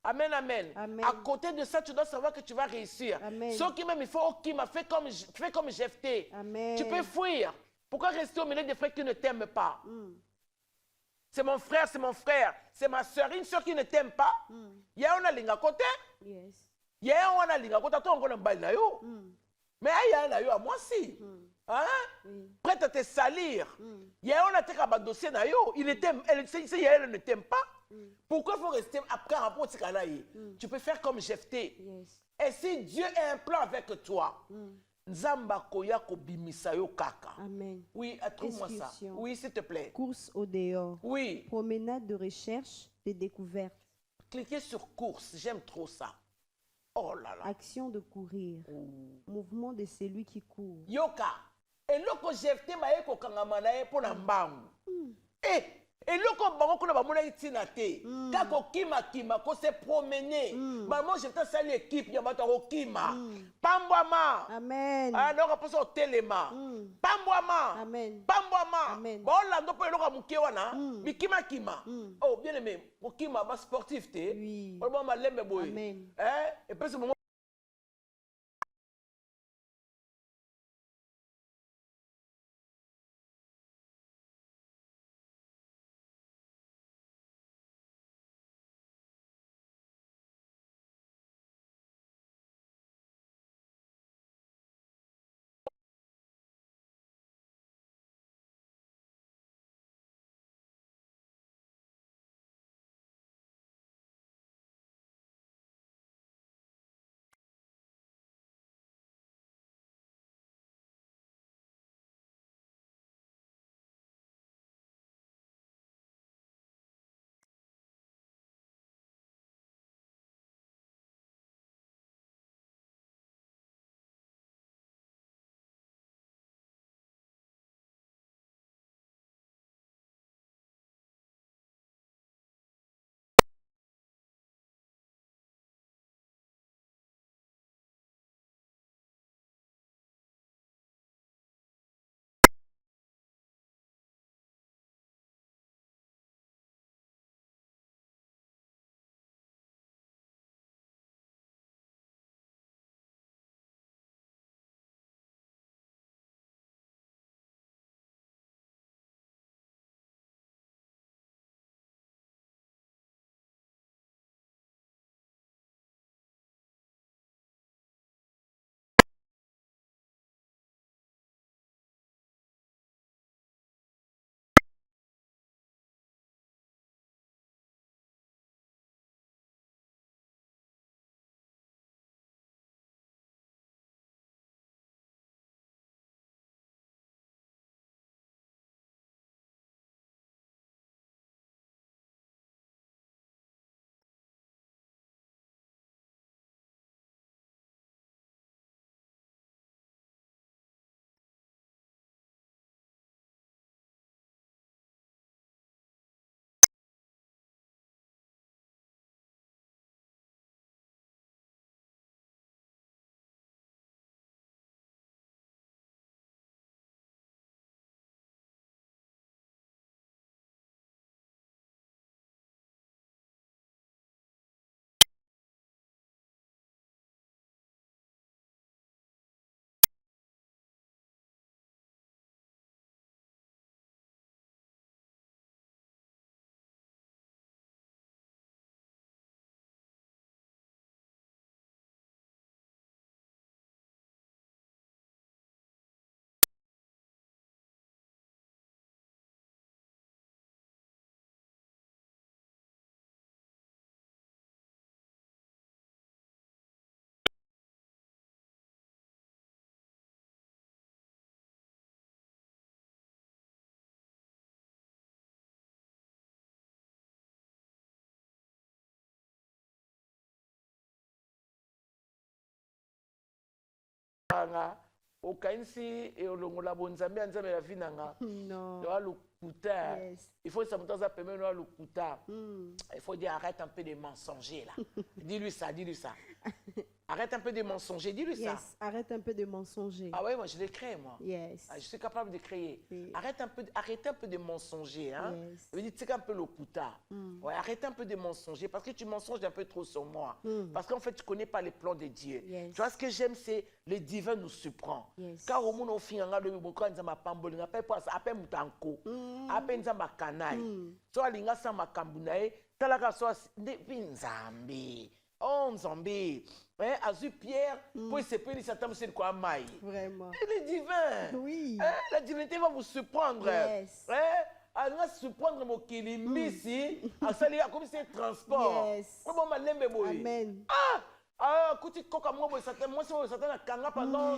Amen, amen,
Amen.
À côté de ça, tu dois savoir que tu vas réussir.
Amen.
Ce qui même, il faut qu'il m'a fait comme Jephthé.
Amen.
Tu peux fuir. Pourquoi rester au milieu des frères qui ne t'aiment pas? C'est mon frère, c'est ma soeur. Une soeur qui ne t'aime pas. Il y a un linga côté.
Yes.
Il y a un linga côté. Toi, on a un na yo. Mais il y a un à moi aussi. Hein?
Oui.
Prête à te salir. Il y a un attaque à dossier na yo. Il ne t'aime, elle ne t'aime pas. Pourquoi il faut rester après un rapport tu peux faire comme Jephthé.
Yes.
Et si Dieu a un plan avec toi, Nzamba koya ko bimisa yo kaka.
Amen.
Oui, trouve-moi ça.
Excursion.
Oui, s'il te plaît.
Course au dehors.
Oui,
Promenade de recherche, de découverte.
cliquez sur course, j'aime trop ça. Oh là là.
Action de courir. Mouvement de celui qui court.
Yoka. Et loko Jephthé ba eko kangama na ye pona mbangu. Et loko bango kuna ba mona itina te. Kako kima ko se promener. Ba moi Jephthé sali équipe ya bato ko kima. Pambwama.
Amen.
Ah non, on passe au téléma. Pambwama.
Amen.
Pambwama.
Amen.
Bon là ndo pe loka muke wana. Bikima kima. Oh bien aimé. Mukima ba sportif te.
Oui.
On va lembe boy.
Amen.
Et puis ce moment
okainsi elongola bonzambe ya nzambe la vie nanga
Non.
doa lokuta
Yes.
il faut ça monter ça permet doa lokuta il faut dire arrête un peu de mensonger là dis-lui ça arrête un peu de mensonger dis-lui ça
Yes. Arrête un peu de mensonger.
ah ouais moi je l'ai créé moi
Yes.
ah, je suis capable de créer
Oui.
arrête un peu de mensonger hein
Yes.
je veux dire tu sais un peu lokuta ouais arrête un peu de mensonger parce que tu mensonges un peu trop sur moi parce qu'en fait tu connais pas les plans de Dieu
Yes.
tu vois ce que j'aime c'est le divin nous surprend
Yes.
car au monde au fin nga le boko nzamba pamboli nga pe pas appelle mutanko appelle nzamba kanai so alinga sa makambu na ye talaka so depuis nzambe oh nzambe hein azu Pierre pour se payer Satan c'est quoi mai
Vraiment.
il est divin
Oui.
hein? La divinité va vous surprendre
Yes.
hein elle va surprendre mokili misi asali comme c'est transport
Yes.
bon malembe boy
Amen.
ah, quand tu coques à moi, moi, c'est Satan a kanga pendant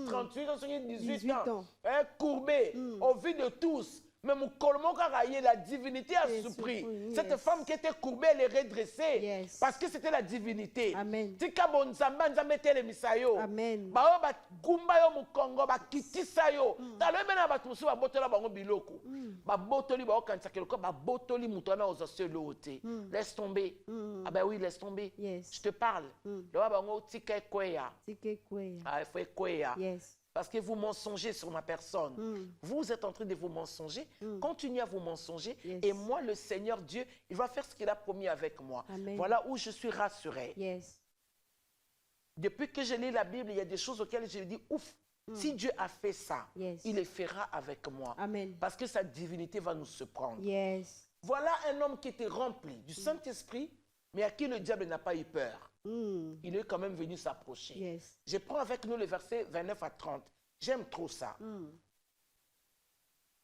38 ans, 18 ans. Hein, courbé, au vu de tous. Mais mon colmon la divinité a
Yes,
surpris.
oui,
Cette
yes.
femme qui était courbée, elle est redressée.
Yes.
Parce que c'était la divinité.
Amen.
Tika bon nzamba nzamba tele misayo.
Amen.
Ba ba gumba yo mu Congo ba kitisa yo. Talo mena ba tusu ba botola bango biloko. Ba botoli ba okanisa keloko ba botoli mutana ozose lote. Laisse tomber. Ah ben oui, laisse tomber.
Yes.
Je te parle. Le ba bango tika kweya.
Tike kwe.
Ah, il faut kweya.
Yes.
Parce que vous mensongez sur ma personne. Vous êtes en train de vous mensonger. Continuez à vous mensonger.
Yes.
Et moi, le Seigneur Dieu, il va faire ce qu'il a promis avec moi.
Amen.
Voilà où je suis rassuré.
Yes.
Depuis que je lis la Bible, il y a des choses auxquelles je dis, ouf, si Dieu a fait ça,
Yes.
il les fera avec moi.
Amen.
Parce que sa divinité va nous surprendre.
Yes.
Voilà un homme qui était rempli du Saint-Esprit, mais à qui le diable n'a pas eu peur. Il est quand même venu s'approcher.
Yes.
Je prends avec nous les versets 29 à 30. J'aime trop ça.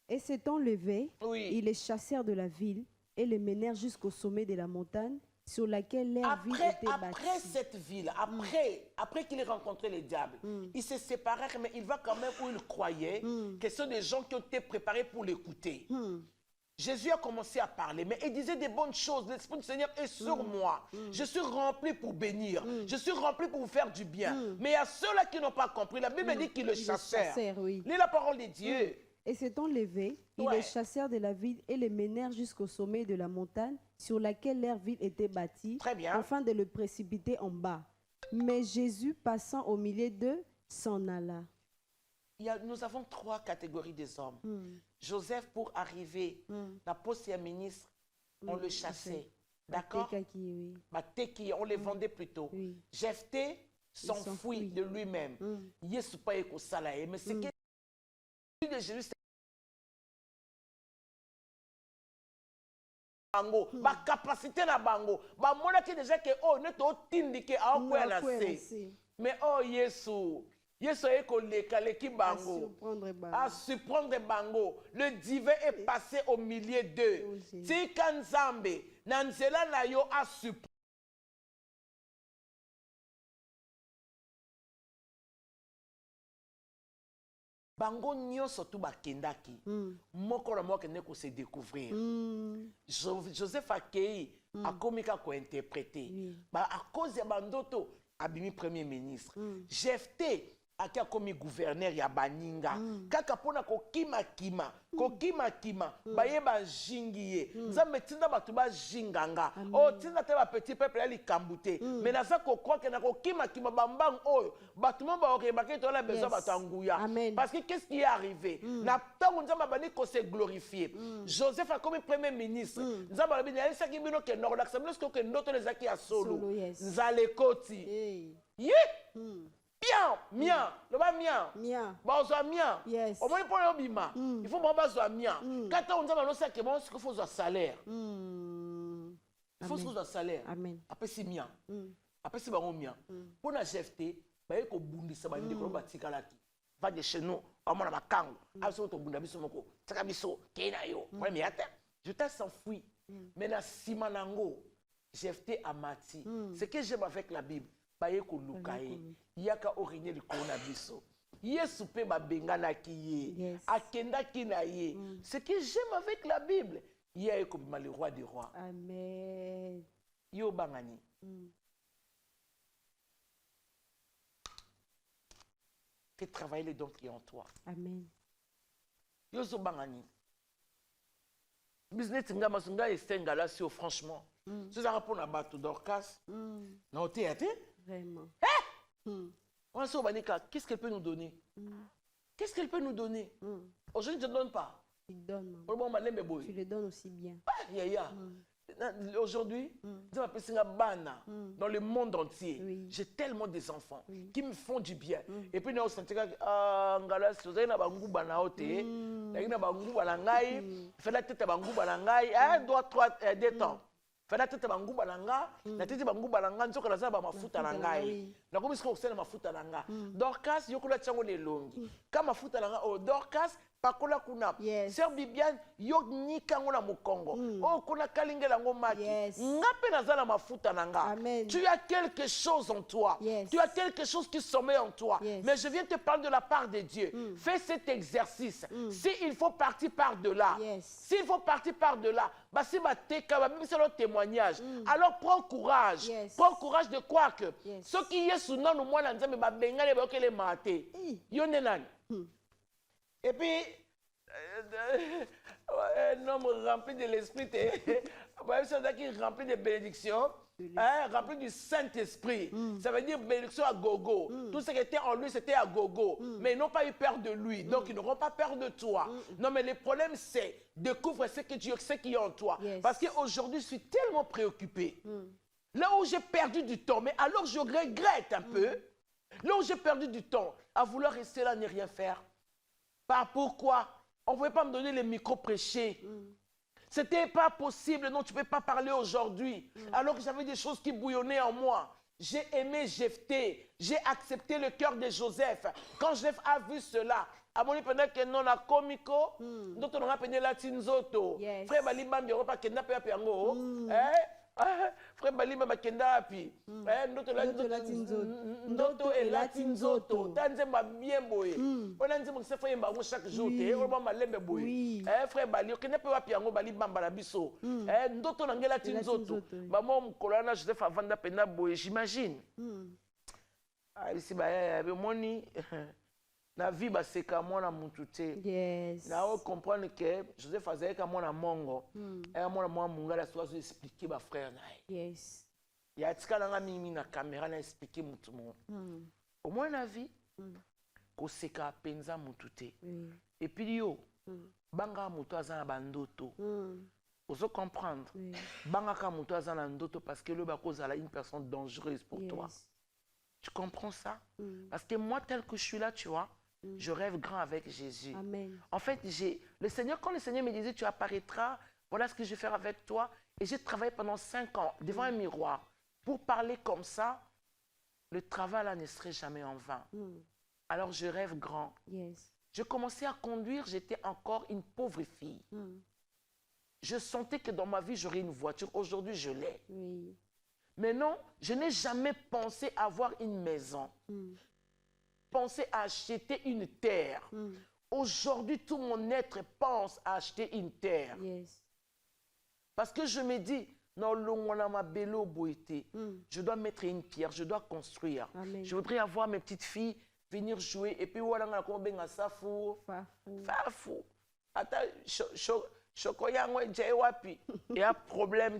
Et s'étant levé,
Oui.
ils les chassèrent de la ville et les menèrent jusqu'au sommet de la montagne sur laquelle leur ville était
Après
bâtie.
cette ville, après qu'il ait rencontré le diable, ils se séparèrent, mais il va quand même où il croyait que ce sont des gens qui ont été préparés pour l'écouter. Jésus a commencé à parler, mais il disait des bonnes choses. L'Esprit du Seigneur est sur moi. Je suis rempli pour bénir. Je suis rempli pour vous faire du bien. Mais il y a ceux-là qui n'ont pas compris. La Bible dit qu'ils le
Ils les
chassèrent.
chassèrent, oui.
Lis la parole de Dieu.
Et s'étant levés, ils
Ouais.
les chassèrent de la ville et les menèrent jusqu'au sommet de la montagne sur laquelle leur ville était bâtie,
Très bien.
afin de le précipiter en bas. Mais Jésus, passant au milieu d'eux, s'en alla.
Nous avons trois catégories des hommes. Joseph, pour arriver, la poste et ministre, on le chassait. D'accord?
Tekaki, oui.
Bateki, on les vendait plutôt.
Oui.
Jephthé s'enfuit
s'enfuit.
de lui-même. Yesu pas eko salaye. Mais c'est que de Jésus, c'est bango, ba capacité na bango, ba mona ki déjà que oh ne to tindi ke a ko na se. Mais oh Yesu, Yesu eko lekaleki bango. À surprendre bango, le divin est passé au milieu d'eux.
Oh, Jésus.
Tika nzambe, na nzela na yo a surprendre. Bango nyonso tu bakendaki. Moko na moko kende ko se découvrir. Joseph akei akomika ko interpréter. Ba à cause ya bandoto abimi premier ministre. Jephthé aki akomi gouverneur ya baninga. Kaka pona kokima kima baye bajingi ye. Nzambe tinda batu bajinganga. Oh tinda te ba petit peuple ya likambute. Mais naza ko croire que na kokima kima bambang oyo batu mo ba okebaki to la besoin batu anguya. Parce que qu'est-ce qui est arrivé? Na tango nzambe bani ko se glorifier. Joseph a comme premier ministre. Nzambe alobi na yesa ki bino ke nord l'accès lorsque que ndoto les aki ya solo. Nzale koti. Yeah. Bien, mien, le bas mien.
Mien.
Bazwa mien.
Yes.
Au moins pour le bima. Il faut bazwa mien. Quand on a ça que bon, ce qu'il faut un salaire. Il faut un salaire.
Amen.
Après c'est mien. Après c'est bon mien. Pour la Jephthé, ba yeko bundisa ba ndeko batika laki. Va de chez nous, on a makango. Absolument to bunda biso moko. Taka biso kena yo. Premier ata. Je t'ai s'enfui. Mais na simanango, Jephthé amati. Ce que j'aime avec la Bible. Baye ko lukaye yaka origné likolo na biso Yesu pe babenganaki ye akendaki na ye. Ce que j'aime avec la Bible, ye ekobima le roi des rois.
Amen.
Yo bangani Fais travailler les dons qui sont en toi.
Amen.
Yozo bangani. Business nga masunga estenga là sur franchement. Si ça répond à bateau d'Orcas. Non, t'es été?
Vraiment.
On se banika, qu'est-ce qu'elle peut nous donner? Qu'est-ce qu'elle peut nous donner? Aujourd'hui, je ne donne pas.
Tu donnes, maman.
Pour le moment, je
Tu le donnes aussi bien.
Aujourd'hui, dans le monde entier,
Oui.
j'ai tellement des enfants
Oui.
qui me font du bien. Et puis, nous sentis que ngala si vous avez na bangu bana ote, na bangu bana ngai, fait la tête bangu bana ngai, doit 2 temps. Fait la tête bangu bana nga, la tête bangu bana nga, nzoka la zaba mafuta na ngai. Na komi siko kusela mafuta na nga. Dorcas yokula chango le longi. Kama mafuta na nga o Dorcas pakola kuna.
Yes.
Sœur Bibiane yo nika ngo na mukongo. O kuna kalingela ngo maki.
Yes.
Ngape nazala mafuta na nga.
Amen.
Tu as quelque chose en toi.
Yes.
Tu as quelque chose qui sommeille en toi.
Yes.
Mais je viens te parler de la part de Dieu. Fais cet exercice. S'il faut partir par de là.
Yes.
S'il faut partir par de là. Bah si ma c'est le témoignage. Alors prends courage.
Yes.
Prends courage de croire que
Yes.
ce qui est sous nous moi nzambe ba bengale ba okele maté. Yone nani. Et puis un homme rempli de l'esprit qui rempli de bénédictions, rempli du Saint-Esprit. Ça veut dire bénédiction à gogo. Tout ce qui était en lui, c'était à gogo. Mais ils n'ont pas eu peur de lui. Donc, ils n'auront pas peur de toi. Non, mais le problème, c'est découvre ce qui est en toi.
Yes.
Parce qu'aujourd'hui, je suis tellement préoccupé. Là où j'ai perdu du temps, mais alors je regrette un peu. Là où j'ai perdu du temps, à vouloir rester là, ne rien faire. Pourquoi? On ne pouvait pas me donner les micros prêchés. C'était pas possible. Non, tu ne peux pas parler aujourd'hui. Alors que j'avais des choses qui bouillonnaient en moi. J'ai aimé Jephthé. J'ai accepté le cœur de Joseph. Quand Joseph a vu cela, à mon pendant que non a comico, d'autres on a appelé la tinzoto.
Yes.
Frère Balibam, il n'y aura pas kenda pe apiango. Frère Balibam kenda api. Ndoto et la tinzoto. Tanze ma bien boy. On a dit que c'est fait chaque jour. On va malembe boy. Frère Bali, kenda pe apiango Balibam balabiso. Ndoto na ngela tinzoto. Maman mkolana Joseph avanda penda boy, j'imagine. Ici ba moni na vie baseka mwana mutu te.
Yes.
Na o comprendre que Joseph azalaki mwana mongo. Mwana mwa mungala so expliquer ba frère naye.
Yes.
Ya tikala nga mimi na caméra na expliquer mutu mo. Au moins na vie koseka penza mutu te. Et puis yo banga mutu azana bandoto. Oso comprendre. Banga ka mutu azana ndoto parce que le bakozala une personne dangereuse pour toi. Tu comprends ça? Parce que moi tel que je suis là, tu vois, je rêve grand avec Jésus.
Amen.
En fait, le Seigneur, quand le Seigneur me disait, tu apparaîtras, voilà ce que je vais faire avec toi. Et j'ai travaillé pendant 5 ans devant un miroir. Pour parler comme ça, le travail là ne serait jamais en vain. Alors je rêve grand.
Yes.
Je commençais à conduire, j'étais encore une pauvre fille. Je sentais que dans ma vie, j'aurais une voiture. Aujourd'hui, je l'ai.
Oui.
Mais non, je n'ai jamais pensé avoir une maison. Pensé à acheter une terre. Aujourd'hui, tout mon être pense à acheter une terre.
Yes.
Parce que je me dis, non, je dois mettre une pierre, je dois construire.
Amen.
Je voudrais avoir mes petites filles venir jouer. Et puis, voilà, on a Safou. Fafou. Il y a un problème,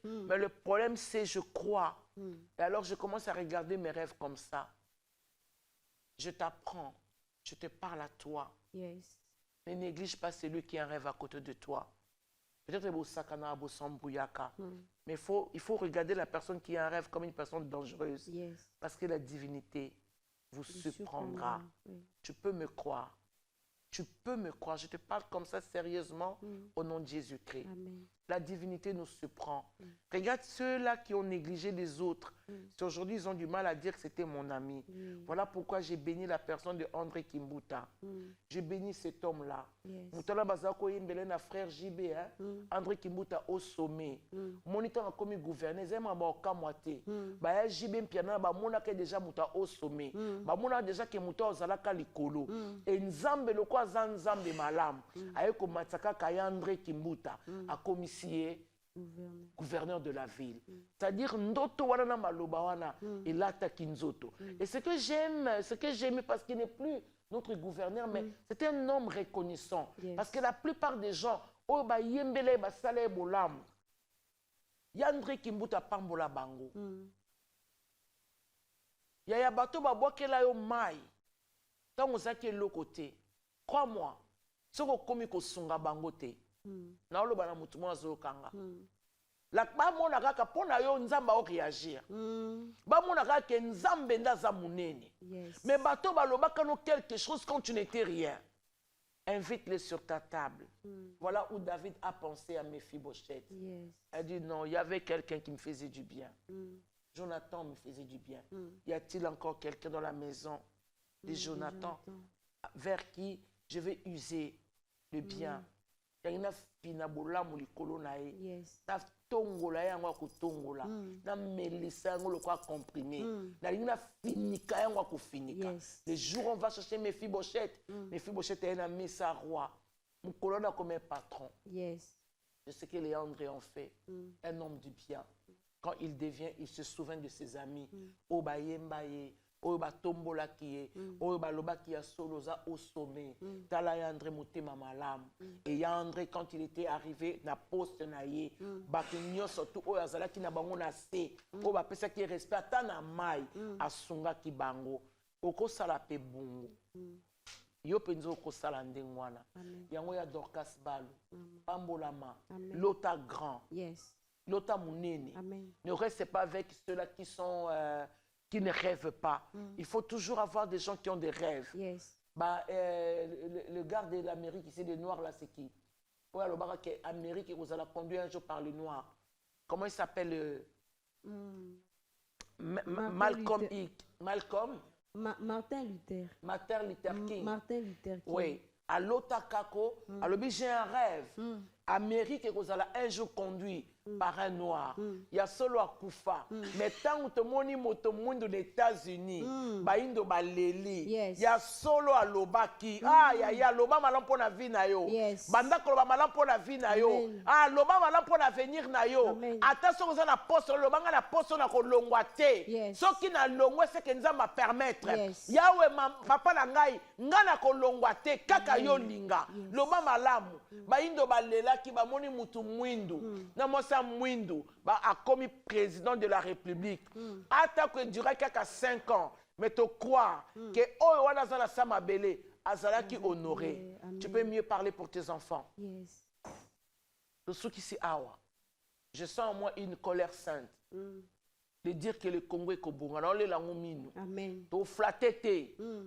mais le problème, c'est je crois. Et alors, je commence à regarder mes rêves comme ça. Je t'apprends, je te parle à toi.
Yes.
Ne néglige pas celui qui a un rêve à côté de toi. Peut-être que mais il faut regarder la personne qui a un rêve comme une personne dangereuse.
Yes.
Parce que la divinité vous surprendra.
Oui.
Tu peux me croire. Tu peux me croire. Je te parle comme ça sérieusement au nom de Jésus-Christ.
Amen.
La divinité nous surprend. Regarde ceux-là qui ont négligé les autres. Aujourd'hui, ils ont du mal à dire que c'était mon ami. Voilà pourquoi j'ai béni la personne de André Kimbuta. J'ai béni cet homme-là.
Yes.
Moutala Bazako Yimbelena frère JB, André Kimbuta au sommet. Moniteur a commis gouverneur, Zema Baoka Moité. Baya JB Mpiana, Bamona qui déjà Mouta au sommet. Bamona déjà qui Mouta au Zalaka Likolo. Et Nzambe le quoi Zanzambe Malam. Aeko Matsaka Kaya André Kimbuta. A commis gouverneur de la ville. C'est-à-dire, ndoto wana na maloba wana, il attaque nzoto. Et ce que j'aime, parce qu'il n'est plus notre gouverneur, mais c'est un homme reconnaissant. Parce que la plupart des gens, oh ba yembele ba sale bolam. Yandre kimbuta pambola bango. Ya bato ba bwakela yo mai. Tant ozaki lokote. Crois-moi, ce que komi ko sunga bango te. Na oloba na mutu mo azo kanga. La ba mona kaka pona yo nzamba o réagir. Ba mona kaka nzambe ndaza munene. Mais bato ba lobaka no quelque chose quand tu n'étais rien. Invite-les sur ta table. Voilà où David a pensé à Mephibosheth. Elle dit non, il y avait quelqu'un qui me faisait du bien. Jonathan me faisait du bien. Y a-t-il encore quelqu'un dans la maison de Jonathan vers qui je vais user le bien? Il y a une finabola mulikolo nae. Na tongola yango kutongola. Na melisa yango le quoi comprimé. Na une finika yango kufinika. Les jours on va chercher Mephibosheth. Mephibosheth est un messa roi. Mukolo na comme un patron. C'est ce que Léandre en fait. Un homme du bien. Quand il se souvient de ses amis. Obayembaye. Oba tombola kiye, oba loba qui a soloza au sommet. Tala Yandre motema malam. Et Yandre quand il était arrivé na poste naie, bakinyo surtout oya zala ki na bango na se. Oba pesa ki respect na mai asunga ki bango. Oko sala pe bongo. Yo penzo oko sala ndengwana. Yango ya Dorcas Balu. Pambolama. Lota grand. Lota munene. Ne reste pas avec ceux-là qui sont qui ne rêvent pas. Il faut toujours avoir des gens qui ont des rêves. Bah, le gars de l'Amérique, ici, les Noirs, là, c'est qui? Oui, alors, l'Amérique, vous allez conduire un jour par les Noirs. Comment il s'appelle? Malcolm X. Malcolm?
Martin Luther.
Martin Luther King.
Martin Luther King.
Oui. À l'Otakako, alors, j'ai un rêve. Amérique, vous allez un jour conduit par un noir. Il y a solo à Koufa. Mais tant que tu moto monde des États-Unis, baindo baleli. Il y a solo à Lobaki. Ah, il y a Loba malampo na vie na yo. Banda ko Loba malampo na vie na yo. Ah, Loba malampo na venir na yo. Attention aux na poste Loba na poste na ko longwate. Ce qui na longwe c'est que nzamba permettre. Yawe papa na ngai ngana ko longwate kaka yo linga. Loba malamu. Baindo balela ki ba moni mutu mwindu. Na mosa mwindu ba a commis président de la République. Ata que durer qu'à 5 ans. Mais tu crois que oh wana zana sama belé azala qui honoré. Tu peux mieux parler pour tes enfants. Le sou qui c'est awa. Je sens en moi une colère sainte. De dire que le Congo est Kobonga. Non, les langomino.
Amen.
Tu flatter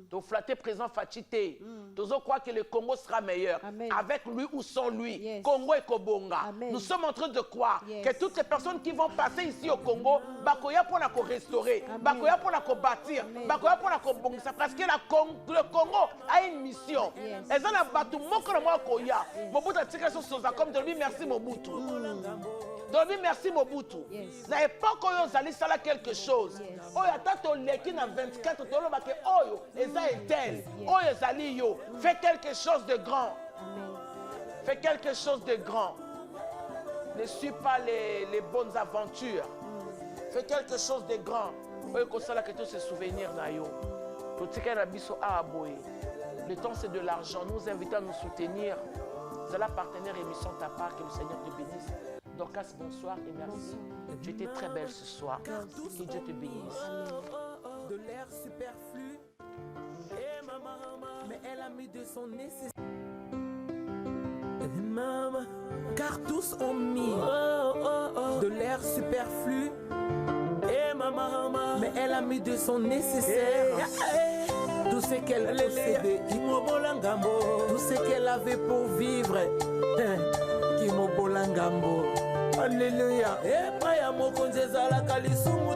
tu flatter présent fatité. Tu crois que le Congo sera meilleur. Avec lui ou sans lui. Congo est Kobonga. Nous sommes en train de croire que toutes les personnes qui vont passer ici au Congo, bakoya pour la restaurer, bakoya pour la bâtir, bakoya pour la bongisa. Parce que le Congo a une mission. Elles ont battu mon koya. Mobutu a tiré sur Sosa comme de lui merci Mobutu. Donc, merci Mobutu. Na époque où vous allez faire quelque chose. Oh, ya tato leki na 24 tolo ba ke oyo eza etel. Oyo zali yo. Fais quelque chose de grand. Fais quelque chose de grand. Ne suis pas les bonnes aventures. Fais quelque chose de grand. Oyo kosala que tous ces souvenirs na yo. Totika na biso a boye. Le temps c'est de l'argent. Nous invitons à nous soutenir. Vous allez partenaire émission ta part, que le Seigneur te bénisse. Dorcas, bonsoir et merci. Tu étais très belle ce soir. Que Dieu te bénisse.
De l'air superflu. Et maman, mais elle a mis de son nécessaire. Maman, car tous ont mis de l'air superflu. Et maman, mais elle a mis de son nécessaire. Tout ce qu'elle possédait, tout ce qu'elle avait pour vivre. Kimobolangambo. Alléluia. Et Paya Mokonzezala Kalisumu.